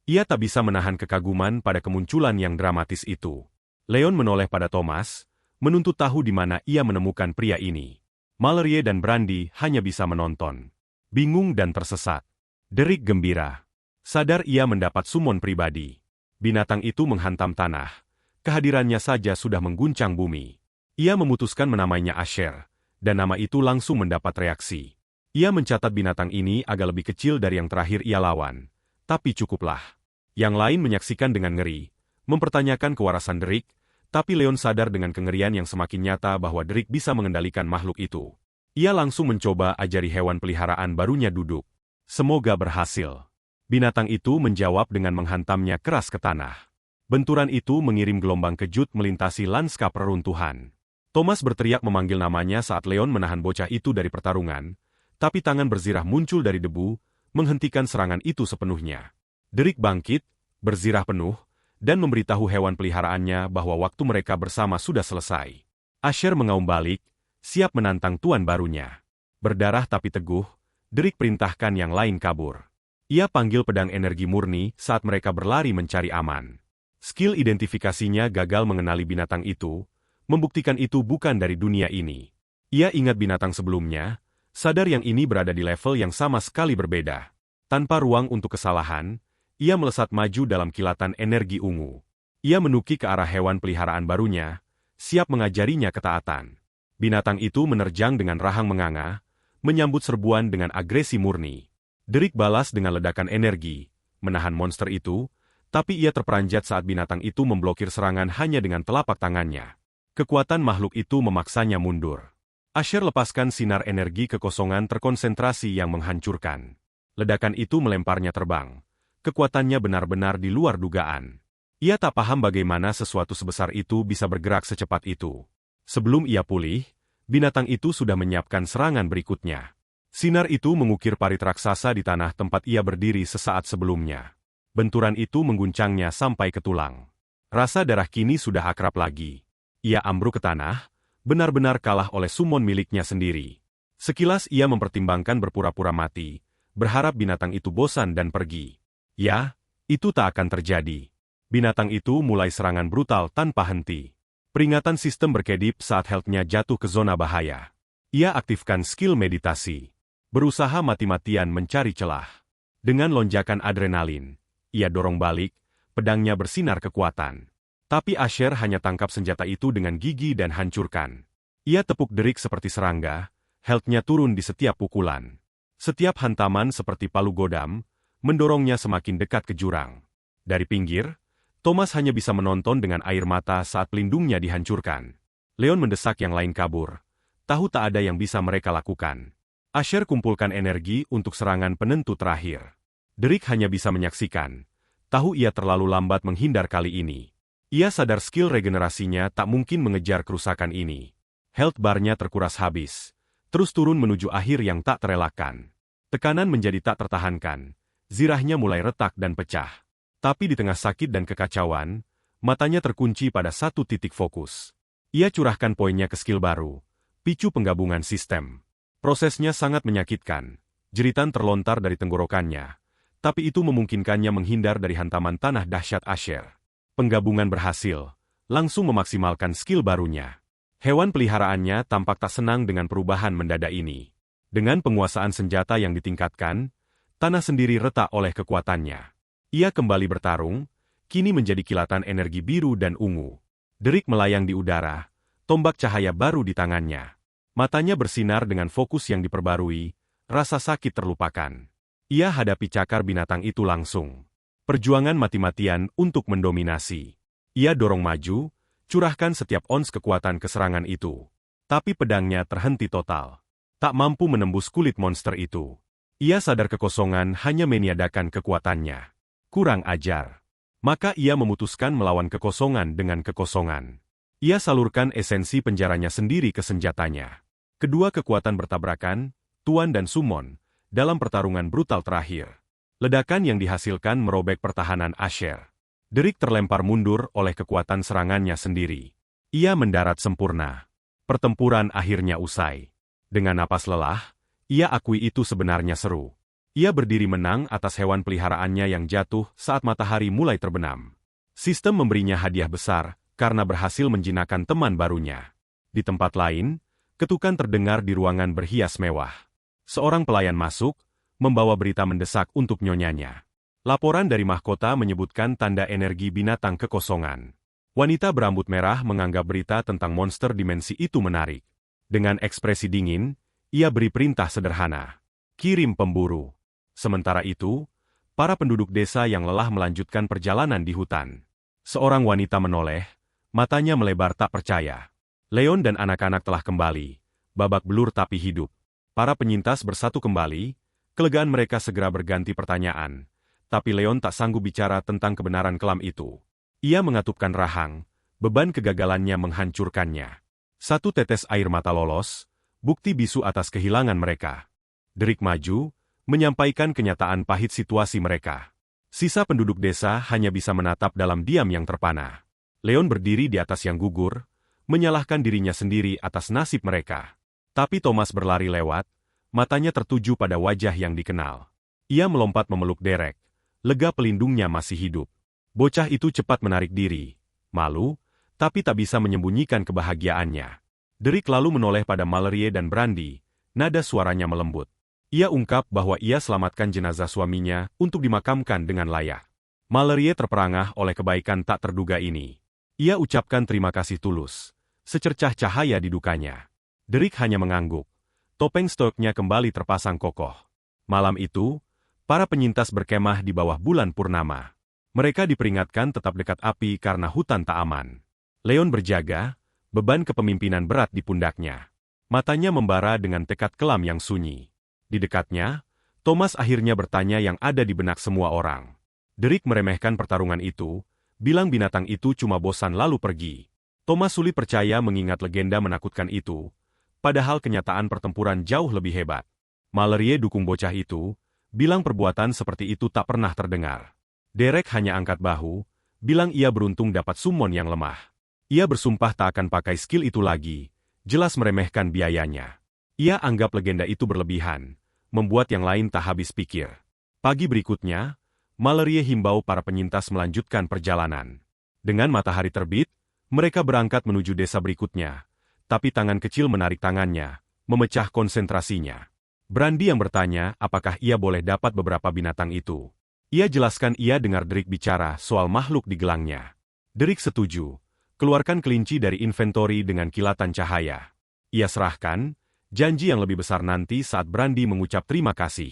Ia tak bisa menahan kekaguman pada kemunculan yang dramatis itu. Leon menoleh pada Thomas, menuntut tahu di mana ia menemukan pria ini. Mallory dan Brandy hanya bisa menonton. Bingung dan tersesat. Derek gembira. Sadar ia mendapat summon pribadi. Binatang itu menghantam tanah. Kehadirannya saja sudah mengguncang bumi. Ia memutuskan menamainya Asher, dan nama itu langsung mendapat reaksi. Ia mencatat binatang ini agak lebih kecil dari yang terakhir ia lawan. Tapi cukuplah. Yang lain menyaksikan dengan ngeri, mempertanyakan kewarasan Derek, tapi Leon sadar dengan kengerian yang semakin nyata bahwa Derek bisa mengendalikan makhluk itu. Ia langsung mencoba ajari hewan peliharaan barunya duduk. Semoga berhasil. Binatang itu menjawab dengan menghantamnya keras ke tanah. Benturan itu mengirim gelombang kejut melintasi lanskap reruntuhan. Thomas berteriak memanggil namanya saat Leon menahan bocah itu dari pertarungan, tapi tangan berzirah muncul dari debu, menghentikan serangan itu sepenuhnya. Derek bangkit, berzirah penuh, dan memberitahu hewan peliharaannya bahwa waktu mereka bersama sudah selesai. Asher mengaum balik, siap menantang tuan barunya. Berdarah tapi teguh, Derek perintahkan yang lain kabur. Ia panggil pedang energi murni saat mereka berlari mencari aman. Skill identifikasinya gagal mengenali binatang itu, membuktikan itu bukan dari dunia ini. Ia ingat binatang sebelumnya, sadar yang ini berada di level yang sama sekali berbeda. Tanpa ruang untuk kesalahan, ia melesat maju dalam kilatan energi ungu. Ia menuki ke arah hewan peliharaan barunya, siap mengajarinya ketaatan. Binatang itu menerjang dengan rahang menganga, menyambut serbuan dengan agresi murni. Derek balas dengan ledakan energi, menahan monster itu, tapi ia terperanjat saat binatang itu memblokir serangan hanya dengan telapak tangannya. Kekuatan makhluk itu memaksanya mundur. Asher lepaskan sinar energi kekosongan terkonsentrasi yang menghancurkan. Ledakan itu melemparnya terbang. Kekuatannya benar-benar di luar dugaan. Ia tak paham bagaimana sesuatu sebesar itu bisa bergerak secepat itu. Sebelum ia pulih, binatang itu sudah menyiapkan serangan berikutnya. Sinar itu mengukir parit raksasa di tanah tempat ia berdiri sesaat sebelumnya. Benturan itu mengguncangnya sampai ke tulang. Rasa darah kini sudah akrab lagi. Ia ambruk ke tanah, benar-benar kalah oleh summon miliknya sendiri. Sekilas ia mempertimbangkan berpura-pura mati, berharap binatang itu bosan dan pergi. Ya, itu tak akan terjadi. Binatang itu mulai serangan brutal tanpa henti. Peringatan sistem berkedip saat health-nya jatuh ke zona bahaya. Ia aktifkan skill meditasi. Berusaha mati-matian mencari celah. Dengan lonjakan adrenalin, ia dorong balik, pedangnya bersinar kekuatan. Tapi Asher hanya tangkap senjata itu dengan gigi dan hancurkan. Ia tepuk Derik seperti serangga, health-nya turun di setiap pukulan. Setiap hantaman seperti palu godam, mendorongnya semakin dekat ke jurang. Dari pinggir, Thomas hanya bisa menonton dengan air mata saat pelindungnya dihancurkan. Leon mendesak yang lain kabur. Tahu tak ada yang bisa mereka lakukan. Asher kumpulkan energi untuk serangan penentu terakhir. Derik hanya bisa menyaksikan. Tahu ia terlalu lambat menghindar kali ini. Ia sadar skill regenerasinya tak mungkin mengejar kerusakan ini. Health bar-nya terkuras habis. Terus turun menuju akhir yang tak terelakkan. Tekanan menjadi tak tertahankan. Zirahnya mulai retak dan pecah. Tapi di tengah sakit dan kekacauan, matanya terkunci pada satu titik fokus. Ia curahkan poinnya ke skill baru. Picu penggabungan sistem. Prosesnya sangat menyakitkan. Jeritan terlontar dari tenggorokannya. Tapi itu memungkinkannya menghindar dari hantaman tanah dahsyat Asher. Penggabungan berhasil. Langsung memaksimalkan skill barunya. Hewan peliharaannya tampak tak senang dengan perubahan mendadak ini. Dengan penguasaan senjata yang ditingkatkan, tanah sendiri retak oleh kekuatannya. Ia kembali bertarung, kini menjadi kilatan energi biru dan ungu. Derik melayang di udara, tombak cahaya baru di tangannya. Matanya bersinar dengan fokus yang diperbarui, rasa sakit terlupakan. Ia hadapi cakar binatang itu langsung. Perjuangan mati-matian untuk mendominasi. Ia dorong maju, curahkan setiap ons kekuatan keserangan itu. Tapi pedangnya terhenti total. Tak mampu menembus kulit monster itu. Ia sadar kekosongan hanya meniadakan kekuatannya. Kurang ajar. Maka ia memutuskan melawan kekosongan dengan kekosongan. Ia salurkan esensi penjaranya sendiri ke senjatanya. Kedua kekuatan bertabrakan, Tuan dan Summon, dalam pertarungan brutal terakhir. Ledakan yang dihasilkan merobek pertahanan Asher. Derik terlempar mundur oleh kekuatan serangannya sendiri. Ia mendarat sempurna. Pertempuran akhirnya usai. Dengan napas lelah, ia akui itu sebenarnya seru. Ia berdiri menang atas hewan peliharaannya yang jatuh saat matahari mulai terbenam. Sistem memberinya hadiah besar karena berhasil menjinakkan teman barunya. Di tempat lain, ketukan terdengar di ruangan berhias mewah. Seorang pelayan masuk, membawa berita mendesak untuk nyonyanya. Laporan dari mahkota menyebutkan tanda energi binatang kekosongan. Wanita berambut merah menganggap berita tentang monster dimensi itu menarik. Dengan ekspresi dingin, ia beri perintah sederhana. Kirim pemburu. Sementara itu, para penduduk desa yang lelah melanjutkan perjalanan di hutan. Seorang wanita menoleh, matanya melebar tak percaya. Leon dan anak-anak telah kembali, babak belur tapi hidup. Para penyintas bersatu kembali, kelegaan mereka segera berganti pertanyaan. Tapi Leon tak sanggup bicara tentang kebenaran kelam itu. Ia mengatupkan rahang, beban kegagalannya menghancurkannya. Satu tetes air mata lolos, bukti bisu atas kehilangan mereka. Derik maju, menyampaikan kenyataan pahit situasi mereka. Sisa penduduk desa hanya bisa menatap dalam diam yang terpana. Leon berdiri di atas yang gugur, menyalahkan dirinya sendiri atas nasib mereka. Tapi Thomas berlari lewat, matanya tertuju pada wajah yang dikenal. Ia melompat memeluk Derek, lega pelindungnya masih hidup. Bocah itu cepat menarik diri, malu, tapi tak bisa menyembunyikan kebahagiaannya. Derik lalu menoleh pada Mallory dan Brandy, nada suaranya melembut. Ia ungkap bahwa ia selamatkan jenazah suaminya untuk dimakamkan dengan layak. Mallory terperangah oleh kebaikan tak terduga ini. Ia ucapkan terima kasih tulus. Secercah cahaya di dukanya. Derik hanya mengangguk. Topeng stoiknya kembali terpasang kokoh. Malam itu, para penyintas berkemah di bawah bulan purnama. Mereka diperingatkan tetap dekat api karena hutan tak aman. Leon berjaga, beban kepemimpinan berat di pundaknya. Matanya membara dengan tekad kelam yang sunyi. Di dekatnya, Thomas akhirnya bertanya yang ada di benak semua orang. Derik meremehkan pertarungan itu, bilang binatang itu cuma bosan lalu pergi. Thomas sulit percaya mengingat legenda menakutkan itu, padahal kenyataan pertempuran jauh lebih hebat. Mallory dukung bocah itu, bilang perbuatan seperti itu tak pernah terdengar. Derek hanya angkat bahu, bilang ia beruntung dapat summon yang lemah. Ia bersumpah tak akan pakai skill itu lagi, jelas meremehkan biayanya. Ia anggap legenda itu berlebihan, membuat yang lain tak habis pikir. Pagi berikutnya, Mallory himbau para penyintas melanjutkan perjalanan. Dengan matahari terbit, mereka berangkat menuju desa berikutnya, tapi tangan kecil menarik tangannya, memecah konsentrasinya. Brandy yang bertanya apakah ia boleh dapat beberapa binatang itu. Ia jelaskan ia dengar Drake bicara soal makhluk di gelangnya. Drake setuju, keluarkan kelinci dari inventory dengan kilatan cahaya. Ia serahkan, janji yang lebih besar nanti saat Brandy mengucap terima kasih.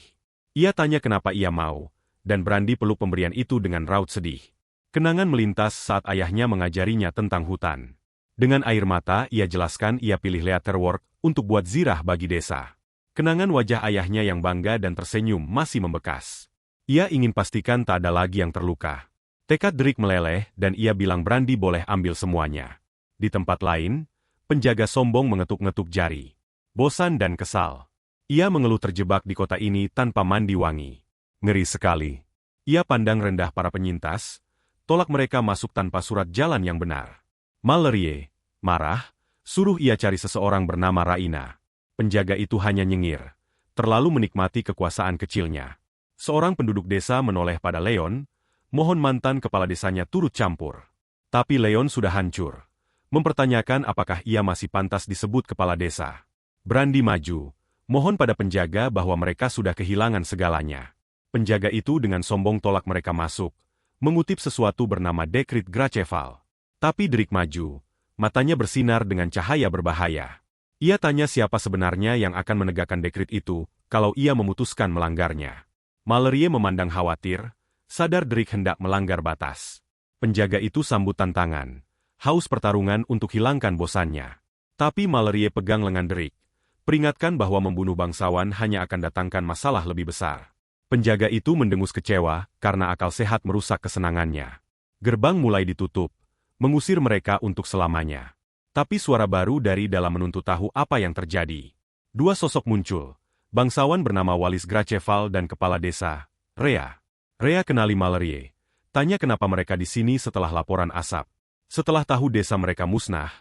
Ia tanya kenapa ia mau, dan Brandy peluk pemberian itu dengan raut sedih. Kenangan melintas saat ayahnya mengajarinya tentang hutan. Dengan air mata ia jelaskan ia pilih Leatherwork untuk buat zirah bagi desa. Kenangan wajah ayahnya yang bangga dan tersenyum masih membekas. Ia ingin pastikan tak ada lagi yang terluka. Tekad Drake meleleh dan ia bilang Brandy boleh ambil semuanya. Di tempat lain, penjaga sombong mengetuk-ngetuk jari. Bosan dan kesal. Ia mengeluh terjebak di kota ini tanpa mandi wangi. Ngeri sekali. Ia pandang rendah para penyintas, tolak mereka masuk tanpa surat jalan yang benar. Mallory marah, suruh ia cari seseorang bernama Raina. Penjaga itu hanya nyengir, terlalu menikmati kekuasaan kecilnya. Seorang penduduk desa menoleh pada Leon, mohon mantan kepala desanya turut campur. Tapi Leon sudah hancur, mempertanyakan apakah ia masih pantas disebut kepala desa. Brandy maju, mohon pada penjaga bahwa mereka sudah kehilangan segalanya. Penjaga itu dengan sombong tolak mereka masuk, mengutip sesuatu bernama Dekrit Gracheval. Tapi Drake maju, matanya bersinar dengan cahaya berbahaya. Ia tanya siapa sebenarnya yang akan menegakkan dekrit itu, kalau ia memutuskan melanggarnya. Mallory memandang khawatir, sadar Drake hendak melanggar batas. Penjaga itu sambut tantangan, haus pertarungan untuk hilangkan bosannya. Tapi Mallory pegang lengan Drake, peringatkan bahwa membunuh bangsawan hanya akan datangkan masalah lebih besar. Penjaga itu mendengus kecewa karena akal sehat merusak kesenangannya. Gerbang mulai ditutup, mengusir mereka untuk selamanya. Tapi suara baru dari dalam menuntut tahu apa yang terjadi. Dua sosok muncul. Bangsawan bernama Walis Gracheval dan kepala desa, Rhea. Rhea kenali Mallory. Tanya kenapa mereka di sini setelah laporan asap. Setelah tahu desa mereka musnah,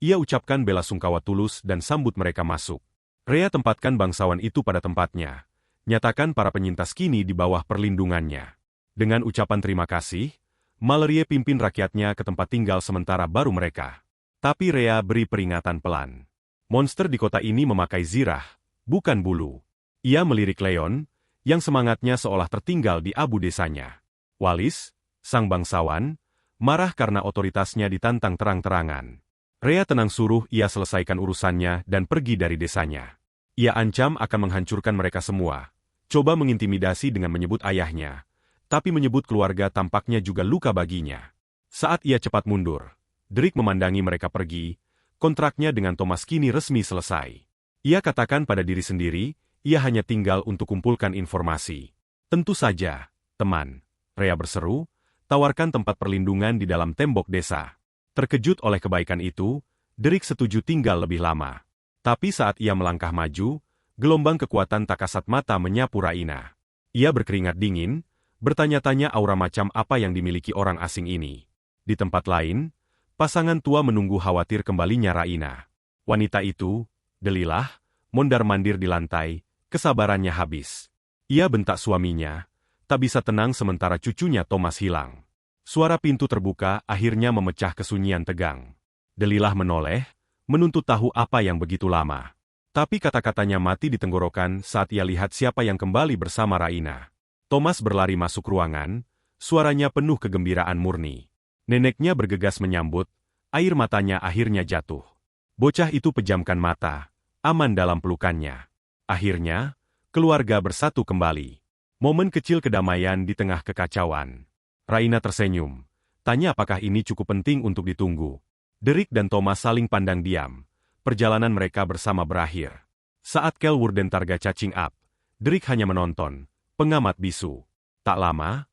ia ucapkan bela sungkawa tulus dan sambut mereka masuk. Rhea tempatkan bangsawan itu pada tempatnya. Nyatakan para penyintas kini di bawah perlindungannya. Dengan ucapan terima kasih, Mallory pimpin rakyatnya ke tempat tinggal sementara baru mereka. Tapi Rhea beri peringatan pelan. Monster di kota ini memakai zirah, bukan bulu. Ia melirik Leon, yang semangatnya seolah tertinggal di abu desanya. Walis, sang bangsawan, marah karena otoritasnya ditantang terang-terangan. Rhea tenang suruh ia selesaikan urusannya dan pergi dari desanya. Ia ancam akan menghancurkan mereka semua. Coba mengintimidasi dengan menyebut ayahnya, tapi menyebut keluarga tampaknya juga luka baginya. Saat ia cepat mundur, Drake memandangi mereka pergi, kontraknya dengan Thomas kini resmi selesai. Ia katakan pada diri sendiri, ia hanya tinggal untuk kumpulkan informasi. Tentu saja, teman, Rhea berseru, tawarkan tempat perlindungan di dalam tembok desa. Terkejut oleh kebaikan itu, Drake setuju tinggal lebih lama. Tapi saat ia melangkah maju, gelombang kekuatan tak kasat mata menyapu Raina. Ia berkeringat dingin, bertanya-tanya aura macam apa yang dimiliki orang asing ini. Di tempat lain, pasangan tua menunggu khawatir kembalinya Raina. Wanita itu, Delilah, mondar-mandir di lantai, kesabarannya habis. Ia bentak suaminya, tak bisa tenang sementara cucunya Thomas hilang. Suara pintu terbuka akhirnya memecah kesunyian tegang. Delilah menoleh, menuntut tahu apa yang begitu lama. Tapi kata-katanya mati di tenggorokan saat ia lihat siapa yang kembali bersama Raina. Thomas berlari masuk ruangan, suaranya penuh kegembiraan murni. Neneknya bergegas menyambut, air matanya akhirnya jatuh. Bocah itu pejamkan mata, aman dalam pelukannya. Akhirnya, keluarga bersatu kembali. Momen kecil kedamaian di tengah kekacauan. Raina tersenyum. Tanya apakah ini cukup penting untuk ditunggu. Derek dan Thomas saling pandang diam. Perjalanan mereka bersama berakhir. Saat Kelwurden Targa cacing up, Derek hanya menonton, pengamat bisu. Tak lama,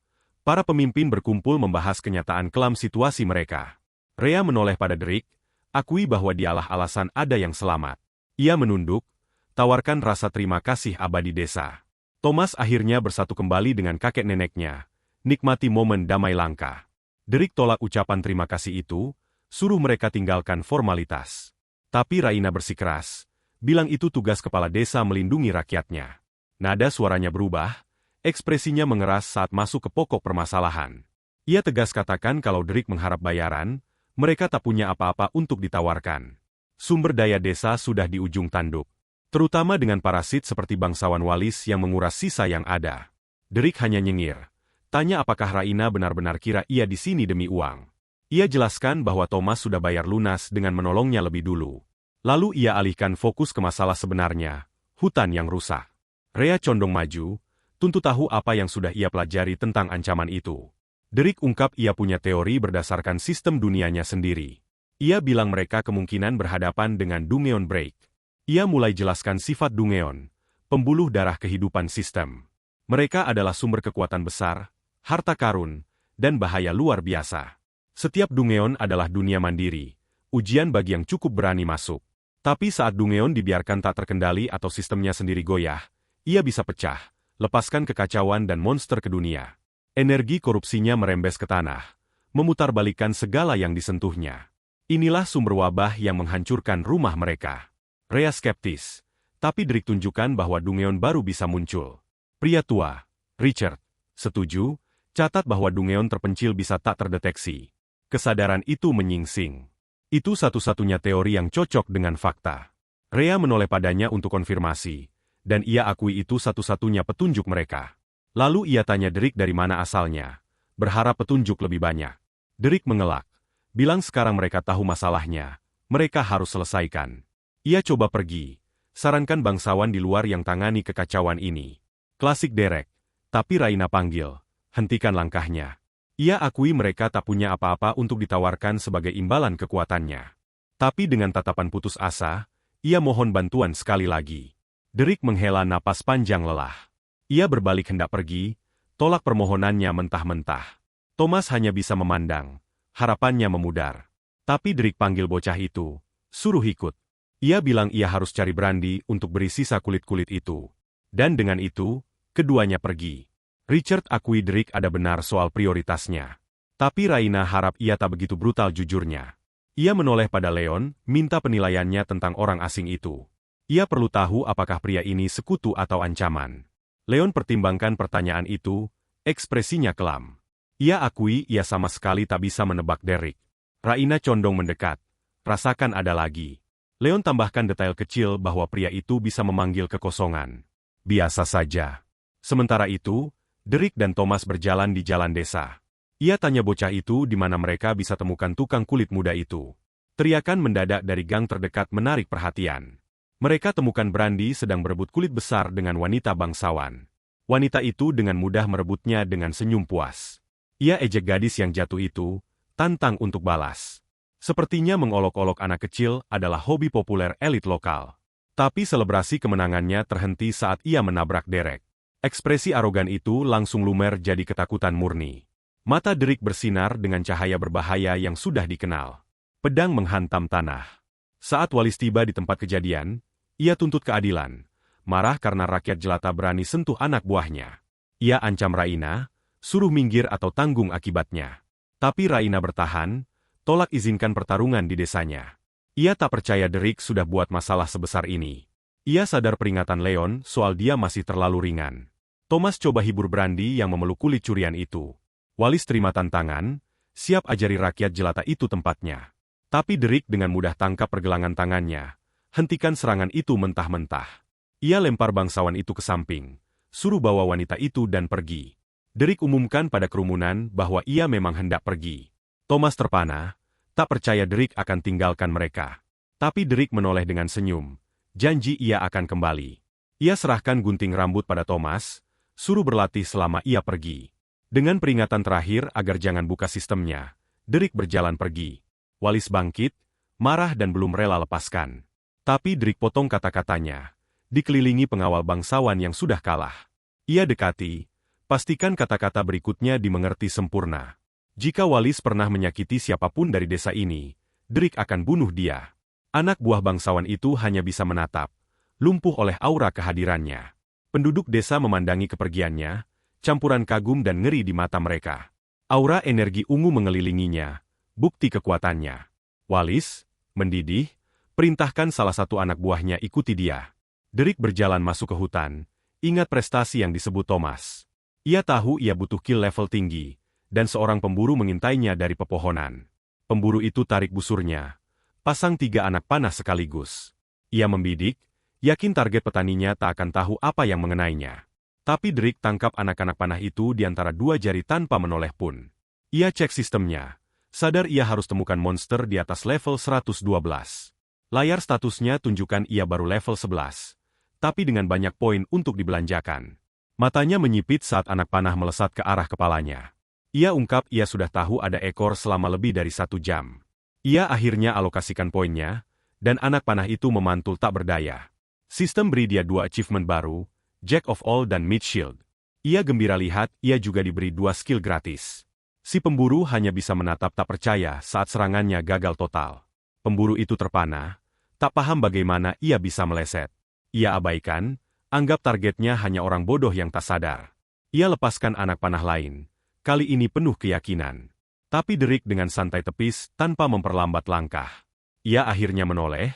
para pemimpin berkumpul membahas kenyataan kelam situasi mereka. Rhea menoleh pada Derek, akui bahwa dialah alasan ada yang selamat. Ia menunduk, tawarkan rasa terima kasih abadi desa. Thomas akhirnya bersatu kembali dengan kakek neneknya, nikmati momen damai langka. Derek tolak ucapan terima kasih itu, suruh mereka tinggalkan formalitas. Tapi Raina bersikeras, bilang itu tugas kepala desa melindungi rakyatnya. Nada suaranya berubah, ekspresinya mengeras saat masuk ke pokok permasalahan. Ia tegas katakan kalau Derek mengharap bayaran, mereka tak punya apa-apa untuk ditawarkan. Sumber daya desa sudah di ujung tanduk. Terutama dengan parasit seperti bangsawan Walis yang menguras sisa yang ada. Derek hanya nyengir. Tanya apakah Raina benar-benar kira ia di sini demi uang. Ia jelaskan bahwa Thomas sudah bayar lunas dengan menolongnya lebih dulu. Lalu ia alihkan fokus ke masalah sebenarnya, hutan yang rusak. Rea condong maju, tuntut tahu apa yang sudah ia pelajari tentang ancaman itu. Derek ungkap ia punya teori berdasarkan sistem dunianya sendiri. Ia bilang mereka kemungkinan berhadapan dengan Dungeon Break. Ia mulai jelaskan sifat Dungeon, pembuluh darah kehidupan sistem. Mereka adalah sumber kekuatan besar, harta karun, dan bahaya luar biasa. Setiap Dungeon adalah dunia mandiri, ujian bagi yang cukup berani masuk. Tapi saat Dungeon dibiarkan tak terkendali atau sistemnya sendiri goyah, ia bisa pecah, lepaskan kekacauan dan monster ke dunia. Energi korupsinya merembes ke tanah, memutarbalikkan segala yang disentuhnya. Inilah sumber wabah yang menghancurkan rumah mereka. Rea skeptis, tapi Derek tunjukkan bahwa Dungeon baru bisa muncul. Pria tua, Richard, setuju, catat bahwa Dungeon terpencil bisa tak terdeteksi. Kesadaran itu menyingsing. Itu satu-satunya teori yang cocok dengan fakta. Rea menoleh padanya untuk konfirmasi, dan ia akui itu satu-satunya petunjuk mereka. Lalu ia tanya Derek dari mana asalnya, berharap petunjuk lebih banyak. Derek mengelak, bilang sekarang mereka tahu masalahnya, mereka harus selesaikan. Ia coba pergi, sarankan bangsawan di luar yang tangani kekacauan ini. Klasik Derek, tapi Raina panggil, hentikan langkahnya. Ia akui mereka tak punya apa-apa untuk ditawarkan sebagai imbalan kekuatannya. Tapi dengan tatapan putus asa, ia mohon bantuan sekali lagi. Derek menghela napas panjang lelah. Ia berbalik hendak pergi, tolak permohonannya mentah-mentah. Thomas hanya bisa memandang, harapannya memudar. Tapi Derek panggil bocah itu, suruh ikut. Ia bilang ia harus cari Brandy untuk beri sisa kulit-kulit itu. Dan dengan itu, keduanya pergi. Richard akui Derek ada benar soal prioritasnya. Tapi Raina harap ia tak begitu brutal jujurnya. Ia menoleh pada Leon, minta penilaiannya tentang orang asing itu. Ia perlu tahu apakah pria ini sekutu atau ancaman. Leon pertimbangkan pertanyaan itu, ekspresinya kelam. Ia akui ia sama sekali tak bisa menebak Derek. Raina condong mendekat. Rasakan ada lagi. Leon tambahkan detail kecil bahwa pria itu bisa memanggil kekosongan. Biasa saja. Sementara itu, Derek dan Thomas berjalan di jalan desa. Ia tanya bocah itu di mana mereka bisa temukan tukang kulit muda itu. Teriakan mendadak dari gang terdekat menarik perhatian. Mereka temukan Brandy sedang berebut kulit besar dengan wanita bangsawan. Wanita itu dengan mudah merebutnya dengan senyum puas. Ia ejek gadis yang jatuh itu, tantang untuk balas. Sepertinya mengolok-olok anak kecil adalah hobi populer elit lokal. Tapi selebrasi kemenangannya terhenti saat ia menabrak Derek. Ekspresi arogan itu langsung lumer jadi ketakutan murni. Mata Derek bersinar dengan cahaya berbahaya yang sudah dikenal. Pedang menghantam tanah. Saat Walis tiba di tempat kejadian, ia tuntut keadilan. Marah karena rakyat jelata berani sentuh anak buahnya. Ia ancam Raina, suruh minggir atau tanggung akibatnya. Tapi Raina bertahan, tolak izinkan pertarungan di desanya. Ia tak percaya Derek sudah buat masalah sebesar ini. Ia sadar peringatan Leon soal dia masih terlalu ringan. Thomas coba hibur Brandy yang memeluk kulit curian itu. Walis terima tantangan, siap ajari rakyat jelata itu tempatnya. Tapi Derek dengan mudah tangkap pergelangan tangannya. Hentikan serangan itu mentah-mentah. Ia lempar bangsawan itu ke samping, suruh bawa wanita itu dan pergi. Derek umumkan pada kerumunan bahwa ia memang hendak pergi. Thomas terpana, tak percaya Derek akan tinggalkan mereka. Tapi Derek menoleh dengan senyum, janji ia akan kembali. Ia serahkan gunting rambut pada Thomas, suruh berlatih selama ia pergi. Dengan peringatan terakhir agar jangan buka sistemnya, Derek berjalan pergi. Walis bangkit, marah dan belum rela lepaskan. Tapi Derek potong kata-katanya, dikelilingi pengawal bangsawan yang sudah kalah. Ia dekati, pastikan kata-kata berikutnya dimengerti sempurna. Jika Walis pernah menyakiti siapapun dari desa ini, Derek akan bunuh dia. Anak buah bangsawan itu hanya bisa menatap, lumpuh oleh aura kehadirannya. Penduduk desa memandangi kepergiannya, campuran kagum dan ngeri di mata mereka. Aura energi ungu mengelilinginya, bukti kekuatannya. Walis, mendidih, perintahkan salah satu anak buahnya ikuti dia. Derek berjalan masuk ke hutan, ingat prestasi yang disebut Thomas. Ia tahu ia butuh kill level tinggi, dan seorang pemburu mengintainya dari pepohonan. Pemburu itu tarik busurnya, pasang 3 anak panah sekaligus. Ia membidik, yakin target petaninya tak akan tahu apa yang mengenainya. Tapi Derek tangkap anak-anak panah itu di antara 2 jari tanpa menoleh pun. Ia cek sistemnya, sadar ia harus temukan monster di atas level 112. Layar statusnya tunjukkan ia baru level 11, tapi dengan banyak poin untuk dibelanjakan. Matanya menyipit saat anak panah melesat ke arah kepalanya. Ia ungkap ia sudah tahu ada ekor selama lebih dari 1 jam. Ia akhirnya alokasikan poinnya, dan anak panah itu memantul tak berdaya. Sistem beri dia 2 achievement baru, Jack of All dan Mid Shield. Ia gembira lihat ia juga diberi 2 skill gratis. Si pemburu hanya bisa menatap tak percaya saat serangannya gagal total. Pemburu itu terpana, tak paham bagaimana ia bisa meleset. Ia abaikan, anggap targetnya hanya orang bodoh yang tak sadar. Ia lepaskan anak panah lain, kali ini penuh keyakinan. Tapi Derek dengan santai tepis tanpa memperlambat langkah. Ia akhirnya menoleh,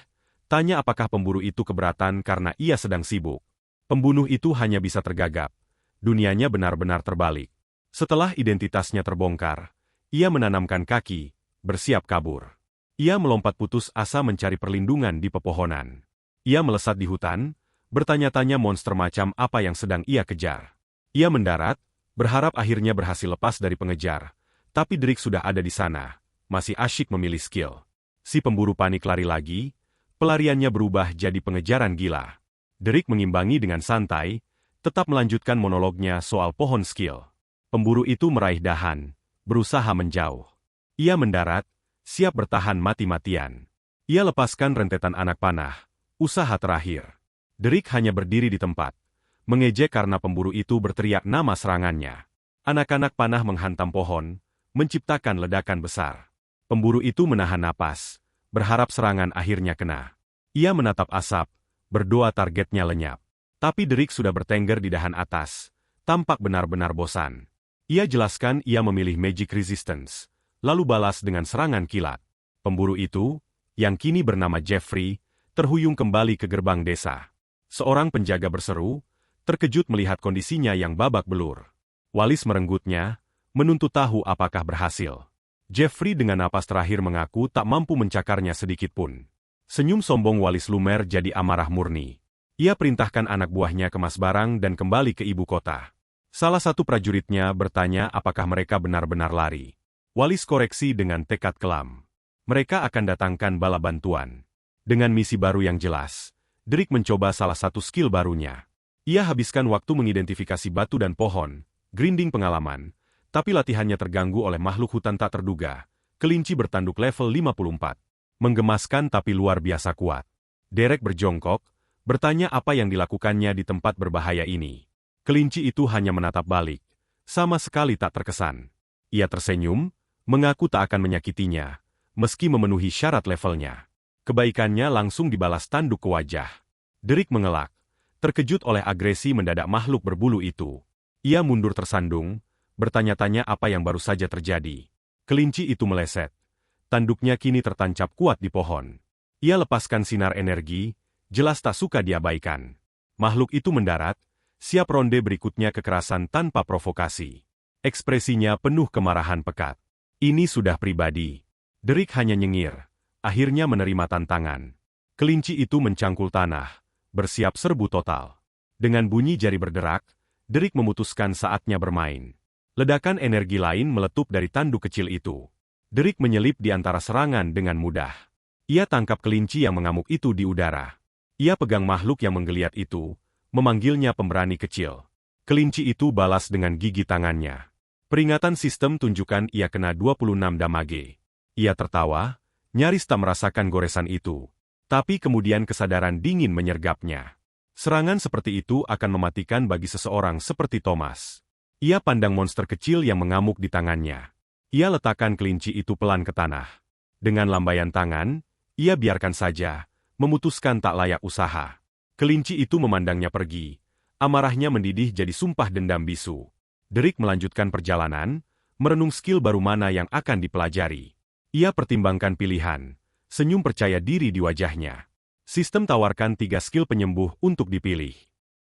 tanya apakah pemburu itu keberatan karena ia sedang sibuk. Pembunuh itu hanya bisa tergagap. Dunianya benar-benar terbalik. Setelah identitasnya terbongkar, ia menanamkan kaki, bersiap kabur. Ia melompat putus asa mencari perlindungan di pepohonan. Ia melesat di hutan, bertanya-tanya monster macam apa yang sedang ia kejar. Ia mendarat, berharap akhirnya berhasil lepas dari pengejar. Tapi Derek sudah ada di sana, masih asyik memilih skill. Si pemburu panik lari lagi, pelariannya berubah jadi pengejaran gila. Derek mengimbangi dengan santai, tetap melanjutkan monolognya soal pohon skill. Pemburu itu meraih dahan, berusaha menjauh. Ia mendarat, siap bertahan mati-matian. Ia lepaskan rentetan anak panah, usaha terakhir. Derek hanya berdiri di tempat, mengejek karena pemburu itu berteriak nama serangannya. Anak-anak panah menghantam pohon, menciptakan ledakan besar. Pemburu itu menahan napas, berharap serangan akhirnya kena. Ia menatap asap, berdoa targetnya lenyap. Tapi Derek sudah bertengger di dahan atas, tampak benar-benar bosan. Ia jelaskan ia memilih Magic Resistance, lalu balas dengan serangan kilat. Pemburu itu, yang kini bernama Jeffrey, terhuyung kembali ke gerbang desa. Seorang penjaga berseru, terkejut melihat kondisinya yang babak belur. Walis merenggutnya, menuntut tahu apakah berhasil. Jeffrey dengan napas terakhir mengaku tak mampu mencakarnya sedikitpun. Senyum sombong Walis lumer jadi amarah murni. Ia perintahkan anak buahnya kemas barang dan kembali ke ibu kota. Salah satu prajuritnya bertanya apakah mereka benar-benar lari. Walis koreksi dengan tekad kelam. Mereka akan datangkan bala bantuan. Dengan misi baru yang jelas, Derek mencoba salah satu skill barunya. Ia habiskan waktu mengidentifikasi batu dan pohon, grinding pengalaman, tapi latihannya terganggu oleh makhluk hutan tak terduga, kelinci bertanduk level 54. Menggemaskan tapi luar biasa kuat. Derek berjongkok, bertanya apa yang dilakukannya di tempat berbahaya ini. Kelinci itu hanya menatap balik, sama sekali tak terkesan. Ia tersenyum, mengaku tak akan menyakitinya, meski memenuhi syarat levelnya. Kebaikannya langsung dibalas tanduk ke wajah. Derek mengelak, terkejut oleh agresi mendadak makhluk berbulu itu. Ia mundur tersandung, bertanya-tanya apa yang baru saja terjadi. Kelinci itu meleset. Tanduknya kini tertancap kuat di pohon. Ia lepaskan sinar energi, jelas tak suka diabaikan. Makhluk itu mendarat, siap ronde berikutnya kekerasan tanpa provokasi. Ekspresinya penuh kemarahan pekat. Ini sudah pribadi. Derek hanya nyengir, akhirnya menerima tantangan. Kelinci itu mencangkul tanah, bersiap serbu total. Dengan bunyi jari berderak, Derek memutuskan saatnya bermain. Ledakan energi lain meletup dari tanduk kecil itu. Derek menyelip di antara serangan dengan mudah. Ia tangkap kelinci yang mengamuk itu di udara. Ia pegang makhluk yang menggeliat itu, memanggilnya pemberani kecil. Kelinci itu balas dengan gigi tangannya. Peringatan sistem tunjukkan ia kena 26 damage. Ia tertawa, nyaris tak merasakan goresan itu. Tapi kemudian kesadaran dingin menyergapnya. Serangan seperti itu akan mematikan bagi seseorang seperti Thomas. Ia pandang monster kecil yang mengamuk di tangannya. Ia letakkan kelinci itu pelan ke tanah. Dengan lambaian tangan, ia biarkan saja, memutuskan tak layak usaha. Kelinci itu memandangnya pergi. Amarahnya mendidih jadi sumpah dendam bisu. Derek melanjutkan perjalanan, merenung skill baru mana yang akan dipelajari. Ia pertimbangkan pilihan, senyum percaya diri di wajahnya. Sistem tawarkan 3 skill penyembuh untuk dipilih.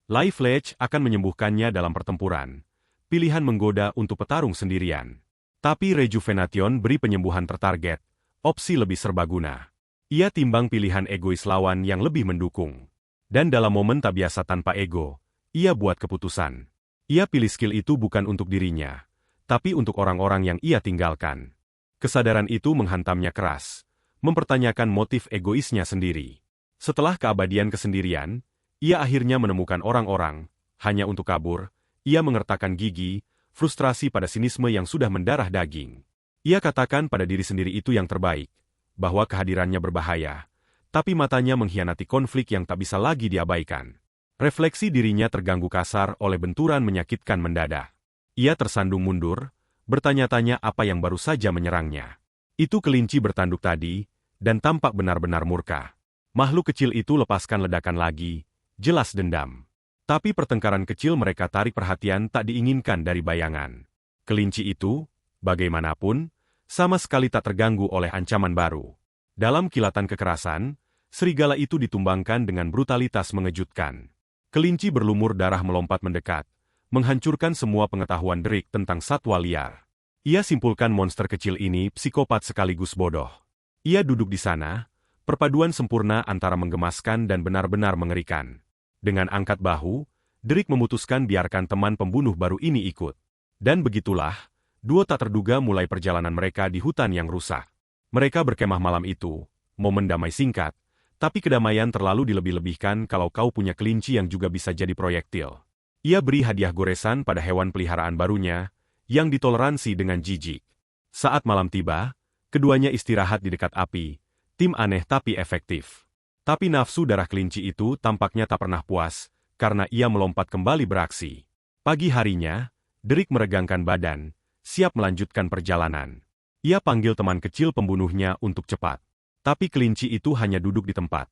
Life Ledge akan menyembuhkannya dalam pertempuran. Pilihan menggoda untuk petarung sendirian. Tapi Rejuvenation beri penyembuhan tertarget, opsi lebih serbaguna. Ia timbang pilihan egois lawan yang lebih mendukung. Dan dalam momen tak biasa tanpa ego, ia buat keputusan. Ia pilih skill itu bukan untuk dirinya, tapi untuk orang-orang yang ia tinggalkan. Kesadaran itu menghantamnya keras, mempertanyakan motif egoisnya sendiri. Setelah keabadian kesendirian, ia akhirnya menemukan orang-orang, hanya untuk kabur. Ia mengertakkan gigi, frustrasi pada sinisme yang sudah mendarah daging. Ia katakan pada diri sendiri itu yang terbaik, bahwa kehadirannya berbahaya, tapi matanya mengkhianati konflik yang tak bisa lagi diabaikan. Refleksi dirinya terganggu kasar oleh benturan menyakitkan mendadak. Ia tersandung mundur, bertanya-tanya apa yang baru saja menyerangnya. Itu kelinci bertanduk tadi, dan tampak benar-benar murka. Makhluk kecil itu lepaskan ledakan lagi, jelas dendam. Tapi pertengkaran kecil mereka tarik perhatian tak diinginkan dari bayangan. Kelinci itu, bagaimanapun, sama sekali tak terganggu oleh ancaman baru. Dalam kilatan kekerasan, serigala itu ditumbangkan dengan brutalitas mengejutkan. Kelinci berlumur darah melompat mendekat, menghancurkan semua pengetahuan Derek tentang satwa liar. Ia simpulkan monster kecil ini psikopat sekaligus bodoh. Ia duduk di sana, perpaduan sempurna antara menggemaskan dan benar-benar mengerikan. Dengan angkat bahu, Derek memutuskan biarkan teman pembunuh baru ini ikut. Dan begitulah, duo tak terduga mulai perjalanan mereka di hutan yang rusak. Mereka berkemah malam itu, momen damai singkat, tapi kedamaian terlalu dilebih-lebihkan kalau kau punya kelinci yang juga bisa jadi proyektil. Ia beri hadiah goresan pada hewan peliharaan barunya, yang ditoleransi dengan jijik. Saat malam tiba, keduanya istirahat di dekat api, tim aneh tapi efektif. Tapi nafsu darah kelinci itu tampaknya tak pernah puas, karena ia melompat kembali beraksi. Pagi harinya, Derek meregangkan badan, siap melanjutkan perjalanan. Ia panggil teman kecil pembunuhnya untuk cepat. Tapi kelinci itu hanya duduk di tempat.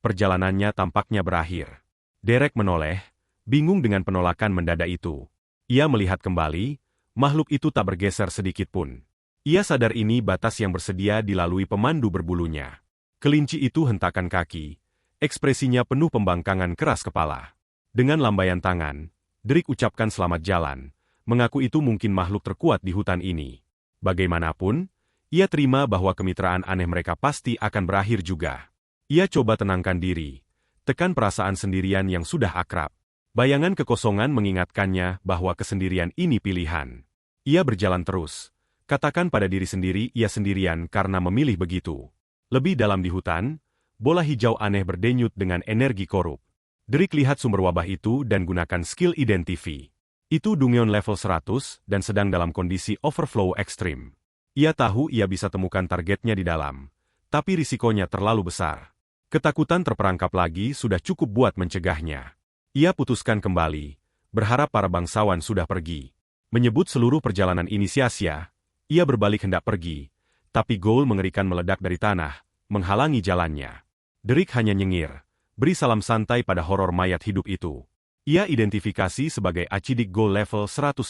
Perjalanannya tampaknya berakhir. Derek menoleh, bingung dengan penolakan mendadak itu. Ia melihat kembali, makhluk itu tak bergeser sedikit pun. Ia sadar ini batas yang bersedia dilalui pemandu berbulunya. Kelinci itu hentakan kaki, ekspresinya penuh pembangkangan keras kepala. Dengan lambaian tangan, Derek ucapkan selamat jalan, mengaku itu mungkin makhluk terkuat di hutan ini. Bagaimanapun, ia terima bahwa kemitraan aneh mereka pasti akan berakhir juga. Ia coba tenangkan diri, tekan perasaan sendirian yang sudah akrab. Bayangan kekosongan mengingatkannya bahwa kesendirian ini pilihan. Ia berjalan terus, katakan pada diri sendiri ia sendirian karena memilih begitu. Lebih dalam di hutan, bola hijau aneh berdenyut dengan energi korup. Derek lihat sumber wabah itu dan gunakan skill Identify. Itu Dungeon level 100 dan sedang dalam kondisi overflow ekstrim. Ia tahu ia bisa temukan targetnya di dalam, tapi risikonya terlalu besar. Ketakutan terperangkap lagi sudah cukup buat mencegahnya. Ia putuskan kembali, berharap para bangsawan sudah pergi. Menyebut seluruh perjalanan ini sia-sia, ia berbalik hendak pergi, tapi ghoul mengerikan meledak dari tanah, menghalangi jalannya. Derek hanya nyengir, beri salam santai pada horor mayat hidup itu. Ia identifikasi sebagai acidic ghoul level 115.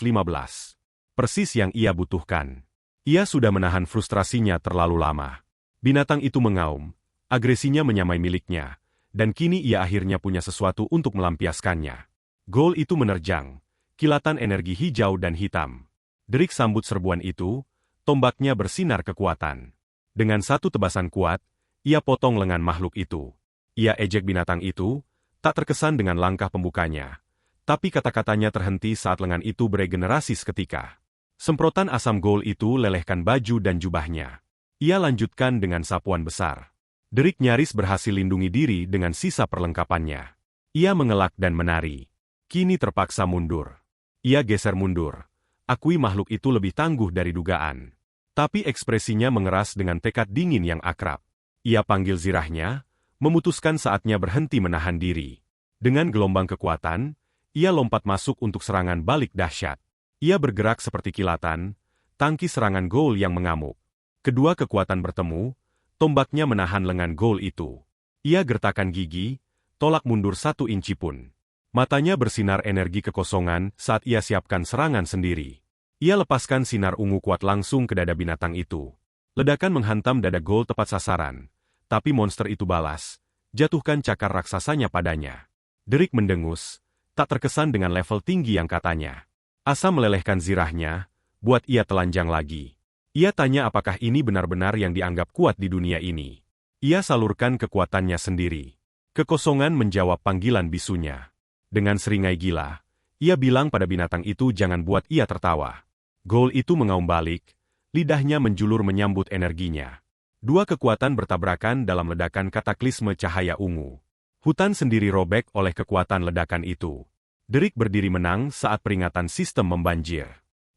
Persis yang ia butuhkan. Ia sudah menahan frustrasinya terlalu lama. Binatang itu mengaum, agresinya menyamai miliknya, dan kini ia akhirnya punya sesuatu untuk melampiaskannya. Ghoul itu menerjang, kilatan energi hijau dan hitam. Derek sambut serbuan itu, tombaknya bersinar kekuatan. Dengan satu tebasan kuat, ia potong lengan makhluk itu. Ia ejek binatang itu, tak terkesan dengan langkah pembukanya. Tapi kata-katanya terhenti saat lengan itu beregenerasi seketika. Semprotan asam ghoul itu lelehkan baju dan jubahnya. Ia lanjutkan dengan sapuan besar. Derek nyaris berhasil lindungi diri dengan sisa perlengkapannya. Ia mengelak dan menari. Kini terpaksa mundur. Ia geser mundur. Akui makhluk itu lebih tangguh dari dugaan. Tapi ekspresinya mengeras dengan tekad dingin yang akrab. Ia panggil zirahnya, memutuskan saatnya berhenti menahan diri. Dengan gelombang kekuatan, ia lompat masuk untuk serangan balik dahsyat. Ia bergerak seperti kilatan, tangkis serangan ghoul yang mengamuk. Kedua kekuatan bertemu, tombaknya menahan lengan ghoul itu. Ia gertakkan gigi, tolak mundur 1 inci pun. Matanya bersinar energi kekosongan saat ia siapkan serangan sendiri. Ia lepaskan sinar ungu kuat langsung ke dada binatang itu. Ledakan menghantam dada Gold tepat sasaran, tapi monster itu balas, jatuhkan cakar raksasanya padanya. Derik mendengus, tak terkesan dengan level tinggi yang katanya. Asa melelehkan zirahnya, buat ia telanjang lagi. Ia tanya apakah ini benar-benar yang dianggap kuat di dunia ini. Ia salurkan kekuatannya sendiri. Kekosongan menjawab panggilan bisunya. Dengan seringai gila, ia bilang pada binatang itu jangan buat ia tertawa. Gold itu mengaum balik, lidahnya menjulur menyambut energinya. Dua kekuatan bertabrakan dalam ledakan kataklisme cahaya ungu. Hutan sendiri robek oleh kekuatan ledakan itu. Derik berdiri menang saat peringatan sistem membanjir.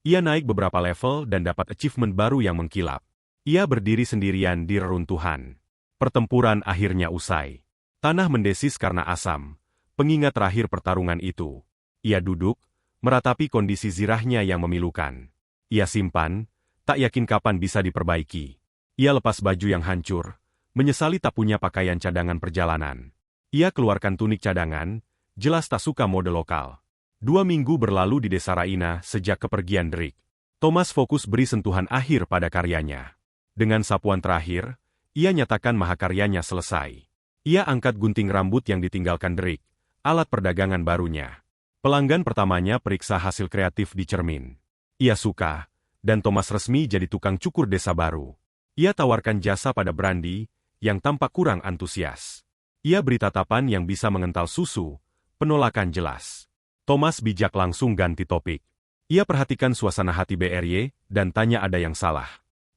Ia naik beberapa level dan dapat achievement baru yang mengkilap. Ia berdiri sendirian di reruntuhan. Pertempuran akhirnya usai. Tanah mendesis karena asam. Pengingat terakhir pertarungan itu. Ia duduk, meratapi kondisi zirahnya yang memilukan. Ia simpan, tak yakin kapan bisa diperbaiki. Ia lepas baju yang hancur, menyesali tak punya pakaian cadangan perjalanan. Ia keluarkan tunik cadangan, jelas tak suka mode lokal. 2 minggu berlalu di desa Raina sejak kepergian Derik. Thomas fokus beri sentuhan akhir pada karyanya. Dengan sapuan terakhir, ia nyatakan mahakaryanya selesai. Ia angkat gunting rambut yang ditinggalkan Derik, alat perdagangan barunya. Pelanggan pertamanya periksa hasil kreatif di cermin. Ia suka, dan Thomas resmi jadi tukang cukur desa baru. Ia tawarkan jasa pada Brandy, yang tampak kurang antusias. Ia beri tatapan yang bisa mengental susu, penolakan jelas. Thomas bijak langsung ganti topik. Ia perhatikan suasana hati BRY, dan tanya ada yang salah.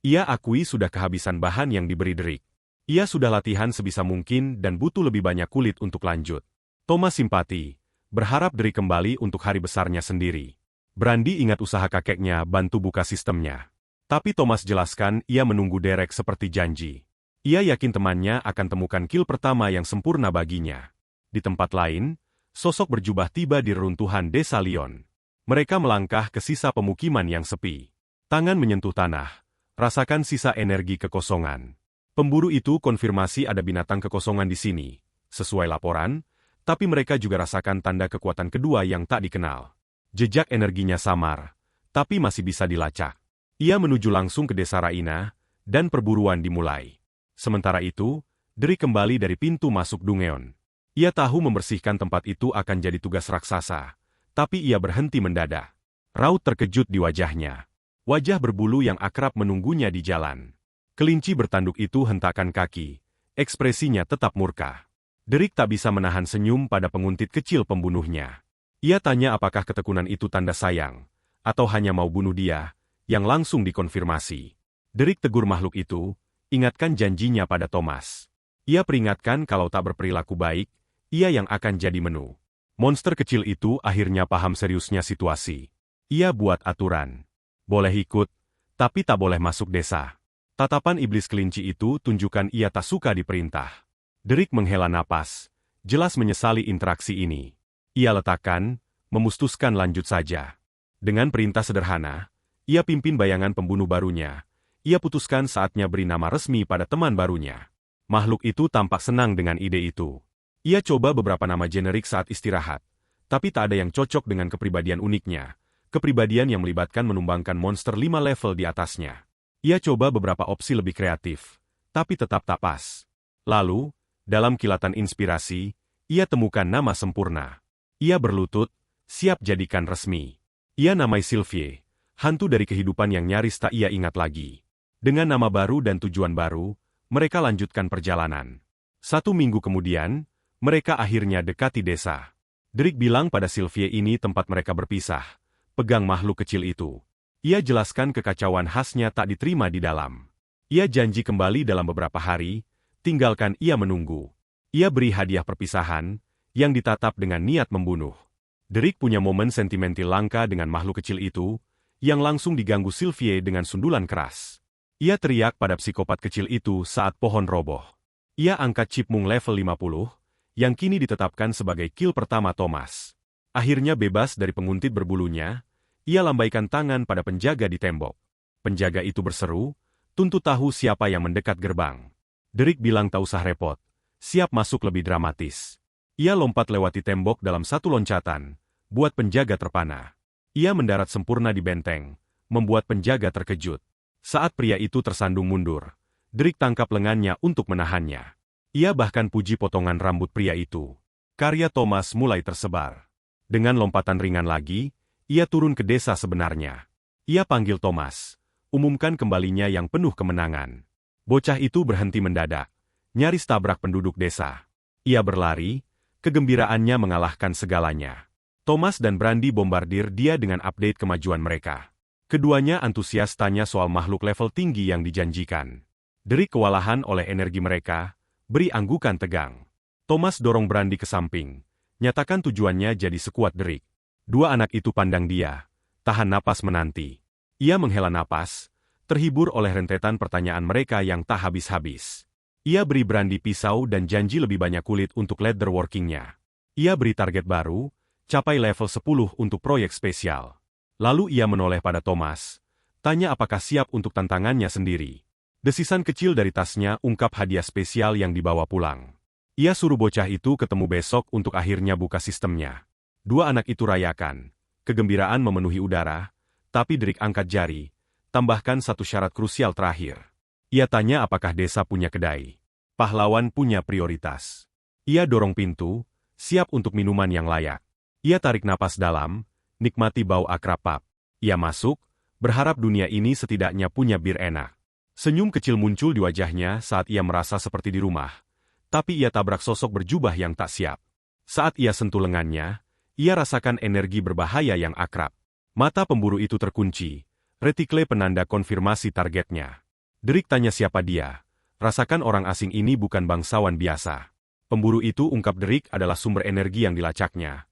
Ia akui sudah kehabisan bahan yang diberi Derik. Ia sudah latihan sebisa mungkin dan butuh lebih banyak kulit untuk lanjut. Thomas simpati, berharap Derik kembali untuk hari besarnya sendiri. Brandy ingat usaha kakeknya bantu buka sistemnya. Tapi Thomas jelaskan ia menunggu Derek seperti janji. Ia yakin temannya akan temukan kill pertama yang sempurna baginya. Di tempat lain, sosok berjubah tiba di reruntuhan desa Lyon. Mereka melangkah ke sisa pemukiman yang sepi. Tangan menyentuh tanah, rasakan sisa energi kekosongan. Pemburu itu konfirmasi ada binatang kekosongan di sini. Sesuai laporan, tapi mereka juga rasakan tanda kekuatan kedua yang tak dikenal. Jejak energinya samar, tapi masih bisa dilacak. Ia menuju langsung ke desa Raina, dan perburuan dimulai. Sementara itu, Derik kembali dari pintu masuk Dungeon. Ia tahu membersihkan tempat itu akan jadi tugas raksasa, tapi ia berhenti mendadak. Raut terkejut di wajahnya. Wajah berbulu yang akrab menunggunya di jalan. Kelinci bertanduk itu hentakan kaki, ekspresinya tetap murka. Derik tak bisa menahan senyum pada penguntit kecil pembunuhnya. Ia tanya apakah ketekunan itu tanda sayang, atau hanya mau bunuh dia, yang langsung dikonfirmasi. Derik tegur makhluk itu, ingatkan janjinya pada Thomas. Ia peringatkan kalau tak berperilaku baik, ia yang akan jadi menu. Monster kecil itu akhirnya paham seriusnya situasi. Ia buat aturan. Boleh ikut, tapi tak boleh masuk desa. Tatapan iblis kelinci itu tunjukkan ia tak suka diperintah. Derik menghela napas, jelas menyesali interaksi ini. Ia letakkan, memutuskan lanjut saja. Dengan perintah sederhana, ia pimpin bayangan pembunuh barunya. Ia putuskan saatnya beri nama resmi pada teman barunya. Makhluk itu tampak senang dengan ide itu. Ia coba beberapa nama generik saat istirahat, tapi tak ada yang cocok dengan kepribadian uniknya. Kepribadian yang melibatkan menumbangkan monster 5 level di atasnya. Ia coba beberapa opsi lebih kreatif, tapi tetap tak pas. Lalu, dalam kilatan inspirasi, ia temukan nama sempurna. Ia berlutut, siap jadikan resmi. Ia namai Sylvie, hantu dari kehidupan yang nyaris tak ia ingat lagi. Dengan nama baru dan tujuan baru, mereka lanjutkan perjalanan. 1 minggu kemudian, mereka akhirnya dekati desa. Derik bilang pada Sylvie ini tempat mereka berpisah. Pegang makhluk kecil itu. Ia jelaskan kekacauan khasnya tak diterima di dalam. Ia janji kembali dalam beberapa hari, tinggalkan ia menunggu. Ia beri hadiah perpisahan, yang ditatap dengan niat membunuh. Derik punya momen sentimental langka dengan makhluk kecil itu, yang langsung diganggu Sylvie dengan sundulan keras. Ia teriak pada psikopat kecil itu saat pohon roboh. Ia angkat Chipmunk level 50, yang kini ditetapkan sebagai kill pertama Thomas. Akhirnya bebas dari penguntit berbulunya, ia lambaikan tangan pada penjaga di tembok. Penjaga itu berseru, tuntut tahu siapa yang mendekat gerbang. Derik bilang tak usah repot, siap masuk lebih dramatis. Ia lompat lewati tembok dalam satu loncatan, buat penjaga terpana. Ia mendarat sempurna di benteng, membuat penjaga terkejut. Saat pria itu tersandung mundur, Drake tangkap lengannya untuk menahannya. Ia bahkan puji potongan rambut pria itu. Karya Thomas mulai tersebar. Dengan lompatan ringan lagi, ia turun ke desa sebenarnya. Ia panggil Thomas, umumkan kembalinya yang penuh kemenangan. Bocah itu berhenti mendadak, nyaris tabrak penduduk desa. Ia berlari, kegembiraannya mengalahkan segalanya. Thomas dan Brandy bombardir dia dengan update kemajuan mereka. Keduanya antusias tanya soal makhluk level tinggi yang dijanjikan. Drake kewalahan oleh energi mereka, beri anggukan tegang. Thomas dorong Brandy ke samping, nyatakan tujuannya jadi sekuat Drake. Dua anak itu pandang dia, tahan napas menanti. Ia menghela napas, terhibur oleh rentetan pertanyaan mereka yang tak habis-habis. Ia beri Brandy pisau dan janji lebih banyak kulit untuk leatherworking-nya. Ia beri target baru, capai level 10 untuk proyek spesial. Lalu ia menoleh pada Thomas, tanya apakah siap untuk tantangannya sendiri. Desisan kecil dari tasnya ungkap hadiah spesial yang dibawa pulang. Ia suruh bocah itu ketemu besok untuk akhirnya buka sistemnya. Dua anak itu rayakan, kegembiraan memenuhi udara, tapi Drake angkat jari, tambahkan satu syarat krusial terakhir. Ia tanya apakah desa punya kedai. Pahlawan punya prioritas. Ia dorong pintu, siap untuk minuman yang layak. Ia tarik napas dalam, nikmati bau akrab pub. Ia masuk, berharap dunia ini setidaknya punya bir enak. Senyum kecil muncul di wajahnya saat ia merasa seperti di rumah. Tapi ia tabrak sosok berjubah yang tak siap. Saat ia sentuh lengannya, ia rasakan energi berbahaya yang akrab. Mata pemburu itu terkunci, retikle penanda konfirmasi targetnya. Drake tanya siapa dia. Rasakan orang asing ini bukan bangsawan biasa. Pemburu itu ungkap Drake adalah sumber energi yang dilacaknya.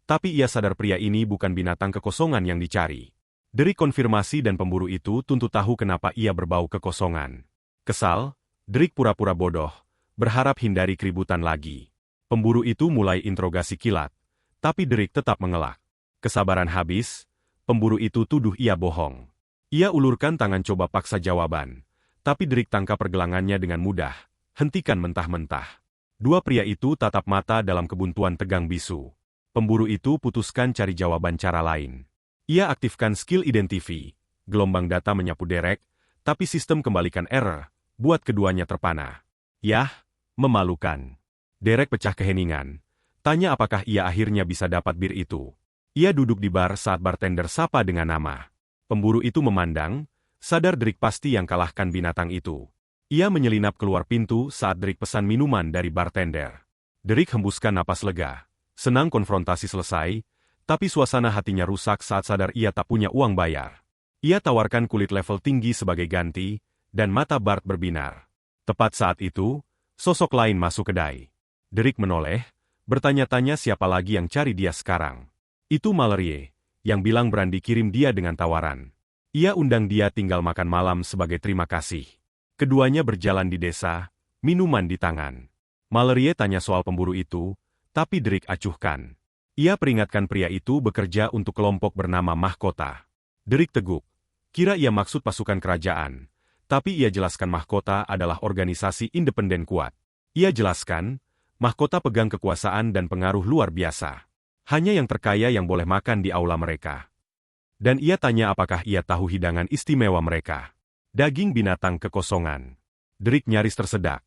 Tapi ia sadar pria ini bukan binatang kekosongan yang dicari. Drake konfirmasi dan pemburu itu tuntut tahu kenapa ia berbau kekosongan. Kesal, Drake pura-pura bodoh, berharap hindari keributan lagi. Pemburu itu mulai interogasi kilat, tapi Drake tetap mengelak. Kesabaran habis, pemburu itu tuduh ia bohong. Ia ulurkan tangan coba paksa jawaban. Tapi Drake tangkap pergelangannya dengan mudah, hentikan mentah-mentah. Dua pria itu tatap mata dalam kebuntuan tegang bisu. Pemburu itu putuskan cari jawaban cara lain. Ia aktifkan skill identifi, gelombang data menyapu Derek, tapi sistem kembalikan error, buat keduanya terpana. Yah, memalukan. Derek pecah keheningan, tanya apakah ia akhirnya bisa dapat bir itu. Ia duduk di bar saat bartender sapa dengan nama. Pemburu itu memandang, sadar Drake pasti yang kalahkan binatang itu. Ia menyelinap keluar pintu saat Drake pesan minuman dari bartender. Drake hembuskan napas lega. Senang konfrontasi selesai, tapi suasana hatinya rusak saat sadar ia tak punya uang bayar. Ia tawarkan kulit level tinggi sebagai ganti, dan mata Bart berbinar. Tepat saat itu, sosok lain masuk kedai. Drake menoleh, bertanya-tanya siapa lagi yang cari dia sekarang. Itu Mallory, yang bilang Brandy kirim dia dengan tawaran. Ia undang dia tinggal makan malam sebagai terima kasih. Keduanya berjalan di desa, minuman di tangan. Mallory tanya soal pemburu itu, tapi Drake acuhkan. Ia peringatkan pria itu bekerja untuk kelompok bernama Mahkota. Drake teguk. Kira ia maksud pasukan kerajaan, tapi ia jelaskan Mahkota adalah organisasi independen kuat. Ia jelaskan, Mahkota pegang kekuasaan dan pengaruh luar biasa. Hanya yang terkaya yang boleh makan di aula mereka. Dan ia tanya apakah ia tahu hidangan istimewa mereka. Daging binatang kekosongan. Drake nyaris tersedak.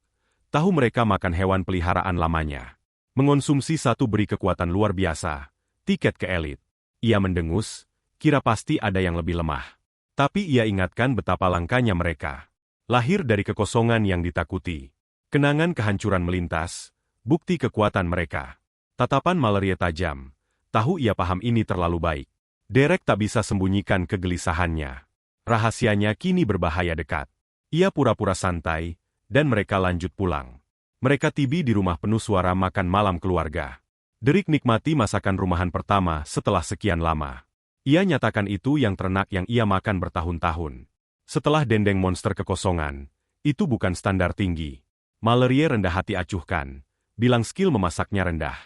Tahu mereka makan hewan peliharaan lamanya. Mengonsumsi satu beri kekuatan luar biasa. Tiket ke elit. Ia mendengus, kira pasti ada yang lebih lemah. Tapi ia ingatkan betapa langkanya mereka. Lahir dari kekosongan yang ditakuti. Kenangan kehancuran melintas, bukti kekuatan mereka. Tatapan Mallory tajam. Tahu ia paham ini terlalu baik. Derek tak bisa sembunyikan kegelisahannya. Rahasianya kini berbahaya dekat. Ia pura-pura santai, dan mereka lanjut pulang. Mereka tiba di rumah penuh suara makan malam keluarga. Drake nikmati masakan rumahan pertama setelah sekian lama. Ia nyatakan itu yang ternak yang ia makan bertahun-tahun. Setelah dendeng monster kekosongan, itu bukan standar tinggi. Mallory rendah hati acuhkan, bilang skill memasaknya rendah.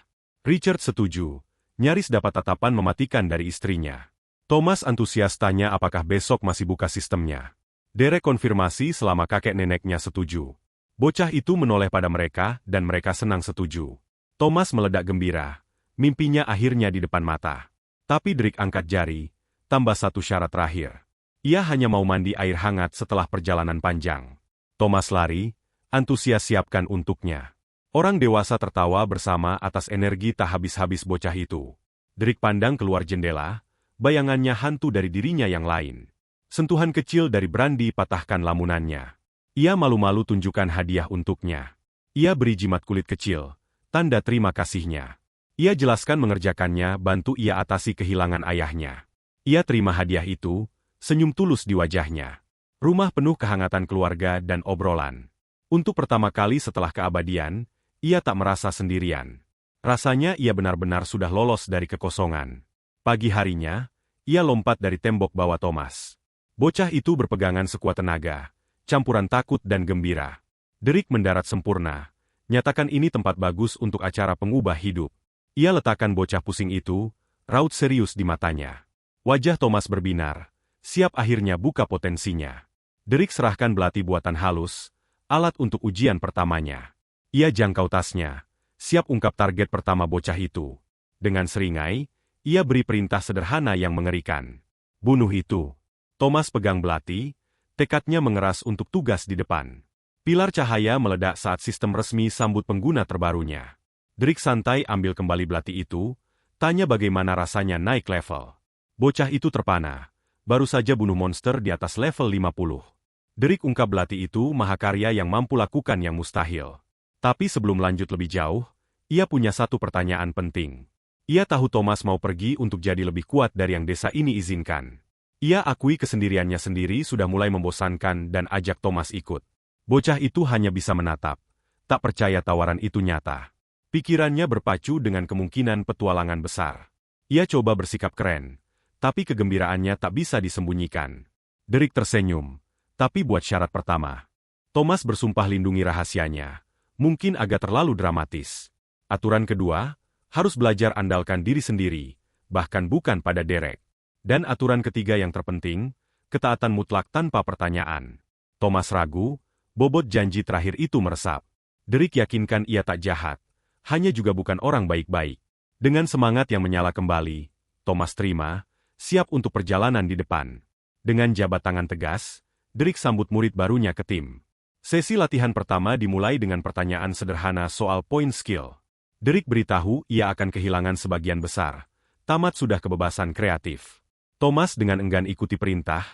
Richard setuju. Nyaris dapat tatapan mematikan dari istrinya. Thomas antusias tanya apakah besok masih buka sistemnya. Derek konfirmasi selama kakek neneknya setuju. Bocah itu menoleh pada mereka dan mereka senang setuju. Thomas meledak gembira. Mimpinya akhirnya di depan mata. Tapi Drake angkat jari, tambah satu syarat terakhir. Ia hanya mau mandi air hangat setelah perjalanan panjang. Thomas lari, antusias siapkan untuknya. Orang dewasa tertawa bersama atas energi tak habis-habis bocah itu. Drake pandang keluar jendela, bayangannya hantu dari dirinya yang lain. Sentuhan kecil dari Brandy patahkan lamunannya. Ia malu-malu tunjukkan hadiah untuknya. Ia beri jimat kulit kecil, tanda terima kasihnya. Ia jelaskan mengerjakannya bantu ia atasi kehilangan ayahnya. Ia terima hadiah itu, senyum tulus di wajahnya. Rumah penuh kehangatan keluarga dan obrolan. Untuk pertama kali setelah keabadian, ia tak merasa sendirian. Rasanya ia benar-benar sudah lolos dari kekosongan. Pagi harinya, ia lompat dari tembok bawah Thomas. Bocah itu berpegangan sekuat tenaga, campuran takut dan gembira. Drake mendarat sempurna. Nyatakan ini tempat bagus untuk acara pengubah hidup. Ia letakkan bocah pusing itu, raut serius di matanya. Wajah Thomas berbinar, siap akhirnya buka potensinya. Drake serahkan belati buatan halus, alat untuk ujian pertamanya. Ia jangkau tasnya, siap ungkap target pertama bocah itu. Dengan seringai, ia beri perintah sederhana yang mengerikan. Bunuh itu. Thomas pegang belati, tekadnya mengeras untuk tugas di depan. Pilar cahaya meledak saat sistem resmi sambut pengguna terbarunya. Drake santai ambil kembali belati itu, tanya bagaimana rasanya naik level. Bocah itu terpana, baru saja bunuh monster di atas level 50. Drake ungkap belati itu mahakarya yang mampu lakukan yang mustahil. Tapi sebelum lanjut lebih jauh, ia punya satu pertanyaan penting. Ia tahu Thomas mau pergi untuk jadi lebih kuat dari yang desa ini izinkan. Ia akui kesendiriannya sendiri sudah mulai membosankan dan ajak Thomas ikut. Bocah itu hanya bisa menatap, tak percaya tawaran itu nyata. Pikirannya berpacu dengan kemungkinan petualangan besar. Ia coba bersikap keren, tapi kegembiraannya tak bisa disembunyikan. Drake tersenyum, tapi buat syarat pertama. Thomas bersumpah lindungi rahasianya. Mungkin agak terlalu dramatis. Aturan kedua, harus belajar andalkan diri sendiri, bahkan bukan pada Derek. Dan aturan ketiga yang terpenting, ketaatan mutlak tanpa pertanyaan. Thomas ragu, bobot janji terakhir itu meresap. Drake yakinkan ia tak jahat, hanya juga bukan orang baik-baik. Dengan semangat yang menyala kembali, Thomas terima, siap untuk perjalanan di depan. Dengan jabat tangan tegas, Drake sambut murid barunya ke tim. Sesi latihan pertama dimulai dengan pertanyaan sederhana soal point skill. Drake beritahu ia akan kehilangan sebagian besar. Tamat sudah kebebasan kreatif. Thomas dengan enggan ikuti perintah,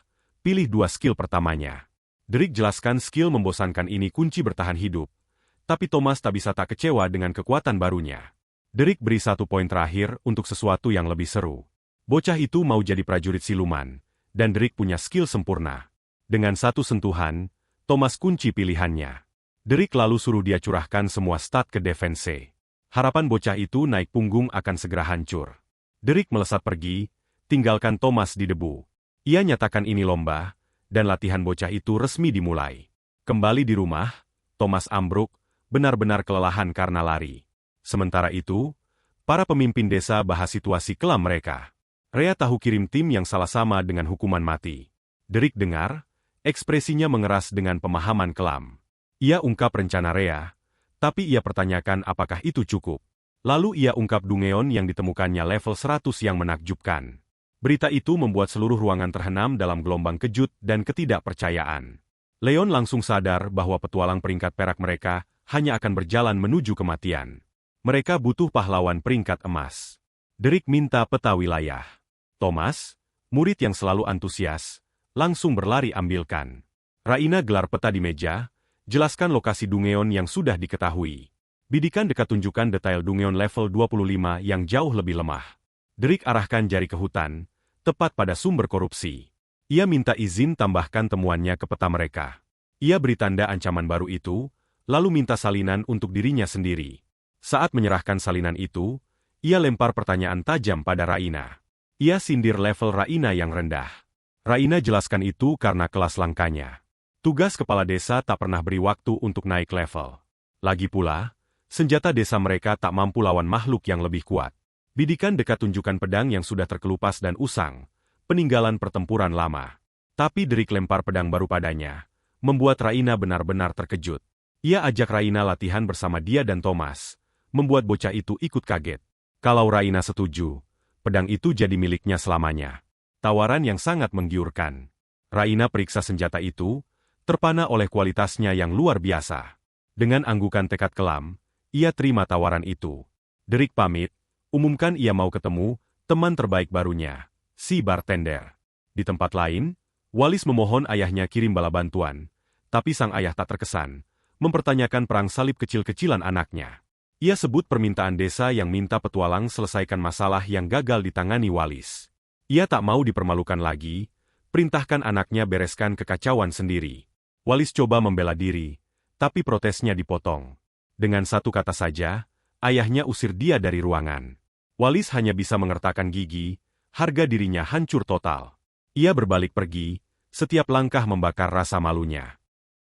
pilih 2 skill pertamanya. Drake jelaskan skill membosankan ini kunci bertahan hidup. Tapi Thomas tak bisa tak kecewa dengan kekuatan barunya. Drake beri 1 poin terakhir untuk sesuatu yang lebih seru. Bocah itu mau jadi prajurit siluman, dan Drake punya skill sempurna. Dengan 1 sentuhan, Thomas kunci pilihannya. Drake lalu suruh dia curahkan semua stat ke defense. Harapan bocah itu naik punggung akan segera hancur. Drake melesat pergi, tinggalkan Thomas di debu. Ia nyatakan ini lomba, dan latihan bocah itu resmi dimulai. Kembali di rumah, Thomas ambruk, benar-benar kelelahan karena lari. Sementara itu, para pemimpin desa bahas situasi kelam mereka. Rhea tahu kirim tim yang salah sama dengan hukuman mati. Drake dengar, ekspresinya mengeras dengan pemahaman kelam. Ia ungkap rencana Rhea, tapi ia pertanyakan apakah itu cukup. Lalu ia ungkap Dungeon yang ditemukannya level 100 yang menakjubkan. Berita itu membuat seluruh ruangan terhenam dalam gelombang kejut dan ketidakpercayaan. Leon langsung sadar bahwa petualang peringkat perak mereka hanya akan berjalan menuju kematian. Mereka butuh pahlawan peringkat emas. Drake minta peta wilayah. Thomas, murid yang selalu antusias, langsung berlari ambilkan. Raina gelar peta di meja, jelaskan lokasi Dungeon yang sudah diketahui. Bidikan dekat tunjukkan detail Dungeon level 25 yang jauh lebih lemah. Drake arahkan jari ke hutan, tepat pada sumber korupsi. Ia minta izin tambahkan temuannya ke peta mereka. Ia beri tanda ancaman baru itu, lalu minta salinan untuk dirinya sendiri. Saat menyerahkan salinan itu, ia lempar pertanyaan tajam pada Raina. Ia sindir level Raina yang rendah. Raina jelaskan itu karena kelas langkanya. Tugas kepala desa tak pernah beri waktu untuk naik level. Lagi pula, senjata desa mereka tak mampu lawan makhluk yang lebih kuat. Bidikan dekat tunjukkan pedang yang sudah terkelupas dan usang, peninggalan pertempuran lama. Tapi Drake lempar pedang baru padanya, membuat Raina benar-benar terkejut. Ia ajak Raina latihan bersama dia dan Thomas, membuat bocah itu ikut kaget. Kalau Raina setuju, pedang itu jadi miliknya selamanya. Tawaran yang sangat menggiurkan. Raina periksa senjata itu, terpana oleh kualitasnya yang luar biasa. Dengan anggukan tekad kelam, ia terima tawaran itu. Derek pamit, umumkan ia mau ketemu teman terbaik barunya, si bartender. Di tempat lain, Wallis memohon ayahnya kirim bala bantuan, tapi sang ayah tak terkesan, mempertanyakan perang salib kecil-kecilan anaknya. Ia sebut permintaan desa yang minta petualang selesaikan masalah yang gagal ditangani Wallis. Ia tak mau dipermalukan lagi, perintahkan anaknya bereskan kekacauan sendiri. Wallis coba membela diri, tapi protesnya dipotong. Dengan satu kata saja, ayahnya usir dia dari ruangan. Wallis hanya bisa mengertakkan gigi, harga dirinya hancur total. Ia berbalik pergi, setiap langkah membakar rasa malunya.